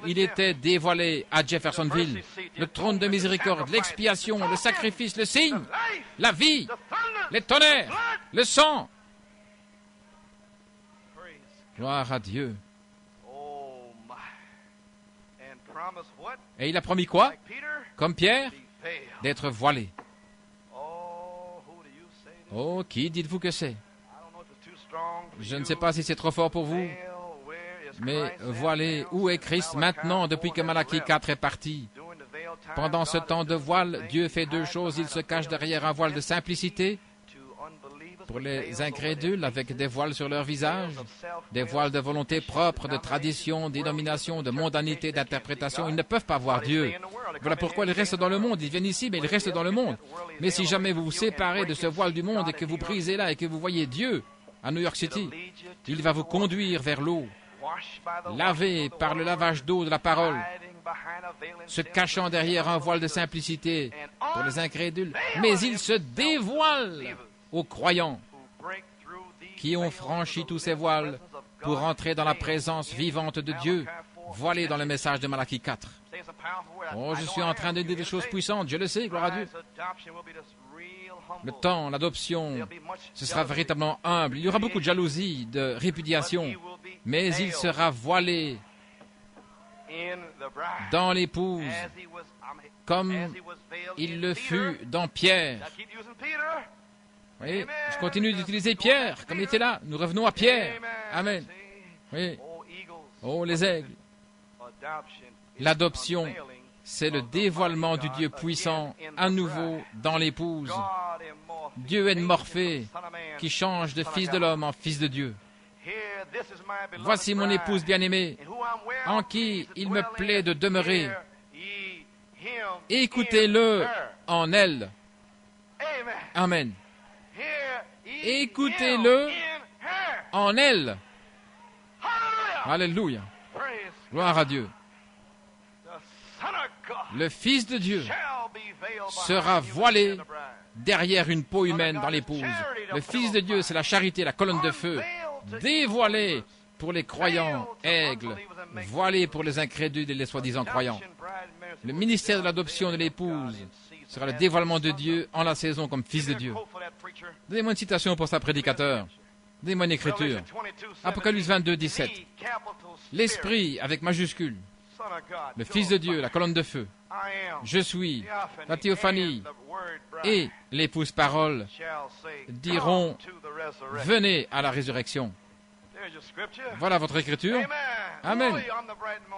Il était dévoilé à Jeffersonville. Le trône de miséricorde, l'expiation, le sacrifice, le signe, la vie, les tonnerres, le sang. Gloire à Dieu. Et il a promis quoi? Comme Pierre, d'être voilé. Oh, qui dites-vous que c'est? Je ne sais pas si c'est trop fort pour vous, mais voilé, où est Christ maintenant depuis que Malachie 4 est parti? Pendant ce temps de voile, Dieu fait 2 choses. Il se cache derrière un voile de simplicité pour les incrédules avec des voiles sur leur visage, des voiles de volonté propre, de tradition, d'énomination, de mondanité, d'interprétation. Ils ne peuvent pas voir Dieu. Voilà pourquoi ils restent dans le monde. Ils viennent ici, mais ils restent dans le monde. Mais si jamais vous vous séparez de ce voile du monde et que vous brisez là et que vous voyez Dieu à New York City, il va vous conduire vers l'eau. lavés par le lavage d'eau de la parole, se cachant derrière un voile de simplicité pour les incrédules, mais il se dévoile aux croyants qui ont franchi tous ces voiles pour entrer dans la présence vivante de Dieu, voilés dans le message de Malachie 4. Oh, je suis en train de dire des choses puissantes, je le sais, gloire à Dieu. Le temps, l'adoption, ce sera véritablement humble. Il y aura beaucoup de jalousie, de répudiation, mais il sera voilé dans l'épouse, comme il le fut dans Pierre. Oui, je continue d'utiliser Pierre, comme il était là. Nous revenons à Pierre. Amen. Oui. Oh, les aigles. L'adoption, c'est le dévoilement du Dieu puissant à nouveau dans l'épouse. Dieu est morphé, qui change de fils de l'homme en fils de Dieu. Voici mon épouse bien-aimée, en qui il me plaît de demeurer. Écoutez-le en elle. Amen. Écoutez-le en elle. Alléluia. Gloire à Dieu. Le Fils de Dieu sera voilé derrière une peau humaine dans l'épouse. Le Fils de Dieu, c'est la charité, la colonne de feu, dévoilée pour les croyants, aigles, voilée pour les incrédules et les soi-disant croyants. Le ministère de l'adoption de l'épouse sera le dévoilement de Dieu en la saison comme Fils de Dieu. Donnez-moi une citation pour ça, prédicateur. Donnez-moi une écriture. Apocalypse 22, 17. L'Esprit avec majuscule. Le Fils de Dieu, la colonne de feu. Je suis la théophanie et l'épouse parole diront venez à la résurrection. Voilà votre écriture. Amen.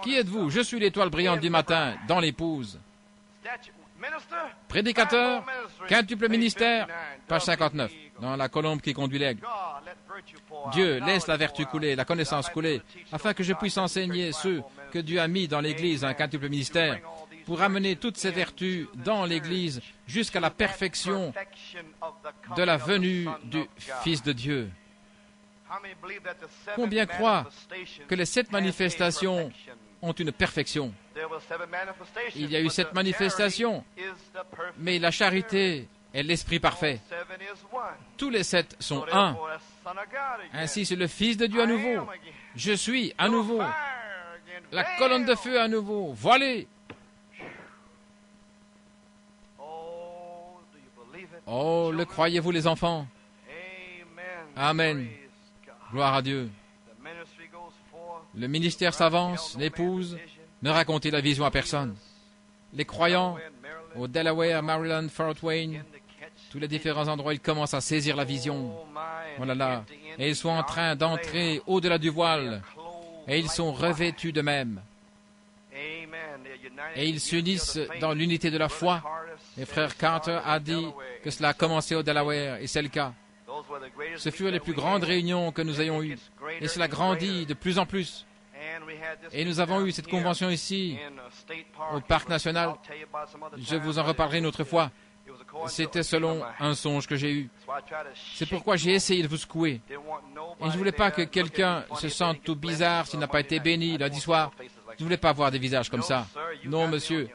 Qui êtes-vous? Je suis l'étoile brillante du matin dans l'épouse. Prédicateur, quintuple ministère, page 59, dans la colombe qui conduit l'aigle. Dieu laisse la vertu couler, la connaissance couler, afin que je puisse enseigner ceux que Dieu a mis dans l'Église, un quintuple ministère, pour amener toutes ces vertus dans l'Église jusqu'à la perfection de la venue du Fils de Dieu. Combien croient que les 7 manifestations ont une perfection? Il y a eu 7 manifestations, mais la charité est l'Esprit parfait. Tous les 7 sont un. Ainsi, c'est le Fils de Dieu à nouveau. Je suis à nouveau. La colonne de feu à nouveau. Voilée. Oh, le croyez-vous les enfants? Amen. Gloire à Dieu. Le ministère s'avance, l'épouse, ne racontez la vision à personne. Les croyants, au Delaware, Maryland, Fort Wayne, tous les différents endroits, ils commencent à saisir la vision. Oh là là. Et ils sont en train d'entrer au-delà du voile. Et ils sont revêtus d'eux-mêmes. Et ils s'unissent dans l'unité de la foi. Et frère Carter a dit que cela a commencé au Delaware, et c'est le cas. Ce furent les plus grandes réunions que nous ayons eues. Et cela grandit de plus en plus. Et nous avons eu cette convention ici, au Parc National. Je vous en reparlerai une autre fois. C'était selon un songe que j'ai eu. C'est pourquoi j'ai essayé de vous secouer. Et je ne voulais pas que quelqu'un se sente tout bizarre s'il n'a pas été béni lundi soir. Je ne voulais pas voir des visages comme ça. Non, monsieur.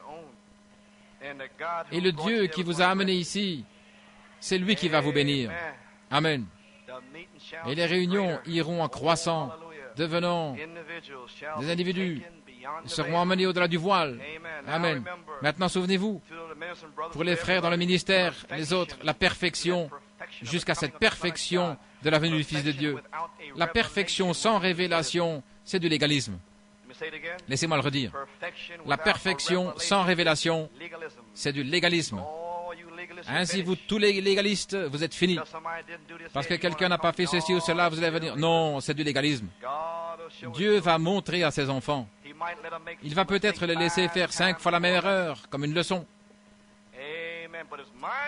Et le Dieu qui vous a amené ici, c'est lui qui va vous bénir. Amen. Et les réunions iront en croissant, devenant des individus. Ils seront emmenés au-delà du voile. Amen. Maintenant, souvenez-vous, pour les frères dans le ministère, les autres, la perfection, jusqu'à cette perfection de la venue du Fils de Dieu. La perfection sans révélation, c'est du légalisme. Laissez-moi le redire. La perfection sans révélation, c'est du légalisme. Ainsi, vous, tous les légalistes, vous êtes finis. Parce que quelqu'un n'a pas fait ceci ou cela, vous allez venir. Non, c'est du légalisme. Dieu va montrer à ses enfants. Il va peut-être les laisser faire 5 fois la même erreur, comme une leçon.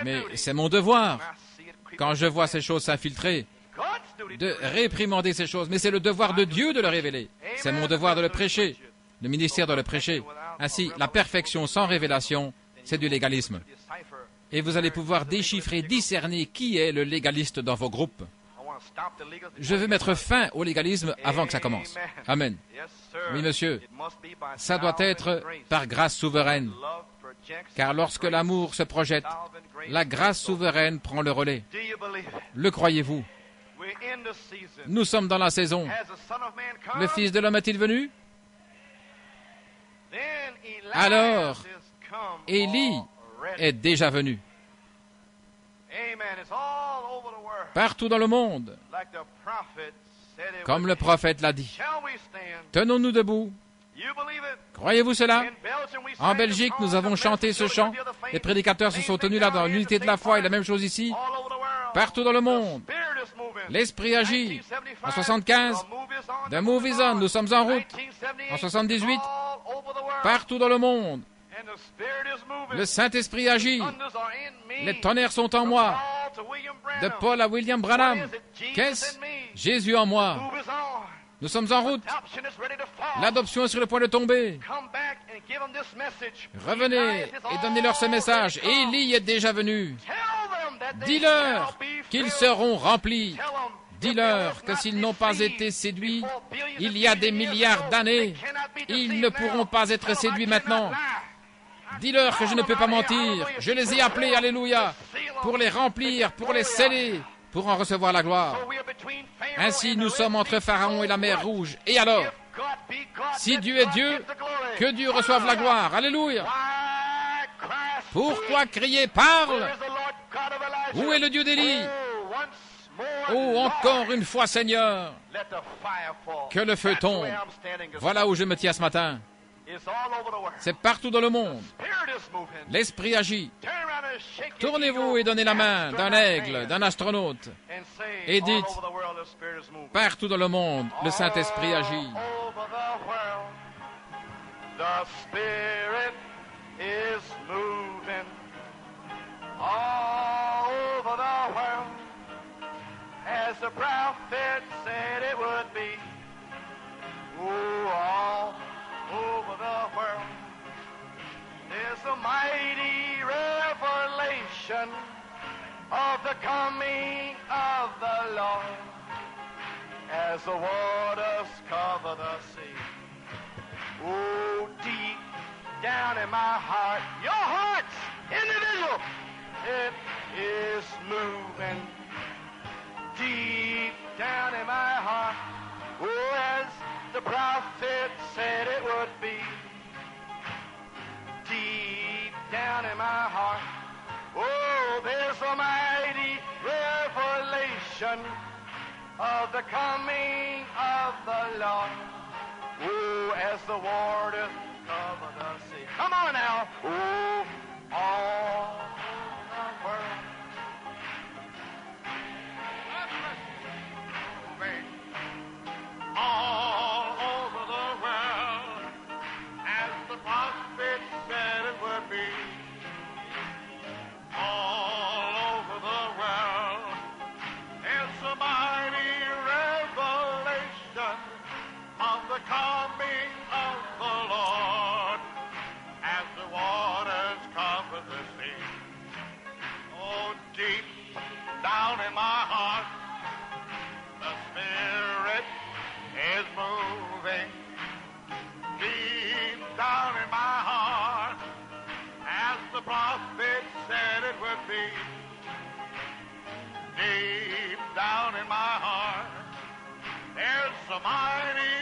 Mais c'est mon devoir, quand je vois ces choses s'infiltrer, de réprimander ces choses. Mais c'est le devoir de Dieu de le révéler. C'est mon devoir de le prêcher. Le ministère doit le prêcher. Ainsi, la perfection sans révélation, c'est du légalisme. Et vous allez pouvoir déchiffrer, discerner qui est le légaliste dans vos groupes. Je veux mettre fin au légalisme avant que ça commence. Amen. Oui, monsieur. Ça doit être par grâce souveraine. Car lorsque l'amour se projette, la grâce souveraine prend le relais. Le croyez-vous? Nous sommes dans la saison. Le Fils de l'homme est-il venu? Alors, Élie est déjà venu. Partout dans le monde, comme le prophète l'a dit. Tenons-nous debout. Croyez-vous cela? En Belgique, nous avons chanté ce chant. Les prédicateurs se sont tenus là dans l'unité de la foi et la même chose ici. Partout dans le monde, l'Esprit agit. En 75, The Move is on. Nous sommes en route. En 78, partout dans le monde, le Saint-Esprit agit. Les tonnerres sont en moi. De Paul à William Branham. Qu'est-ce? Jésus en moi. Nous sommes en route. L'adoption est sur le point de tomber. Revenez et donnez-leur ce message. Élie est déjà venu. Dis-leur qu'ils seront remplis. Dis-leur que s'ils n'ont pas été séduits il y a des milliards d'années, ils ne pourront pas être séduits maintenant. Dis-leur que je ne peux pas mentir. Je les ai appelés, alléluia, pour les remplir, pour les sceller, pour en recevoir la gloire. Ainsi, nous sommes entre Pharaon et la mer Rouge. Et alors, si Dieu est Dieu, que Dieu reçoive la gloire. Alléluia. Pourquoi crier, parle? Où est le Dieu d'Élie? Oh, encore une fois, Seigneur, que le feu tombe. Voilà où je me tiens ce matin. C'est partout dans le monde. L'Esprit agit. Tournez-vous et donnez la main d'un aigle, d'un astronaute. Et dites, partout dans le monde, le Saint-Esprit agit. As the prophet said it would be. Oh, all over the world, there's a mighty revelation of the coming of the Lord. As the waters cover the sea. Oh, deep down in my heart, your heart's individual, it is moving. Deep down in my heart, oh, as the prophet said it would be. Deep down in my heart, oh, there's a mighty revelation of the coming of the Lord. Oh, as the waters cover the sea. Come on now. Oh, all the world. All over the world, as the prophet said it would be. All over the world, it's a mighty revelation of the coming of the Lord, as the waters cover the sea. Oh, deep down in my heart, the Spirit is moving. Deep down in my heart, as the prophet said it would be. Deep down in my heart, there's a mighty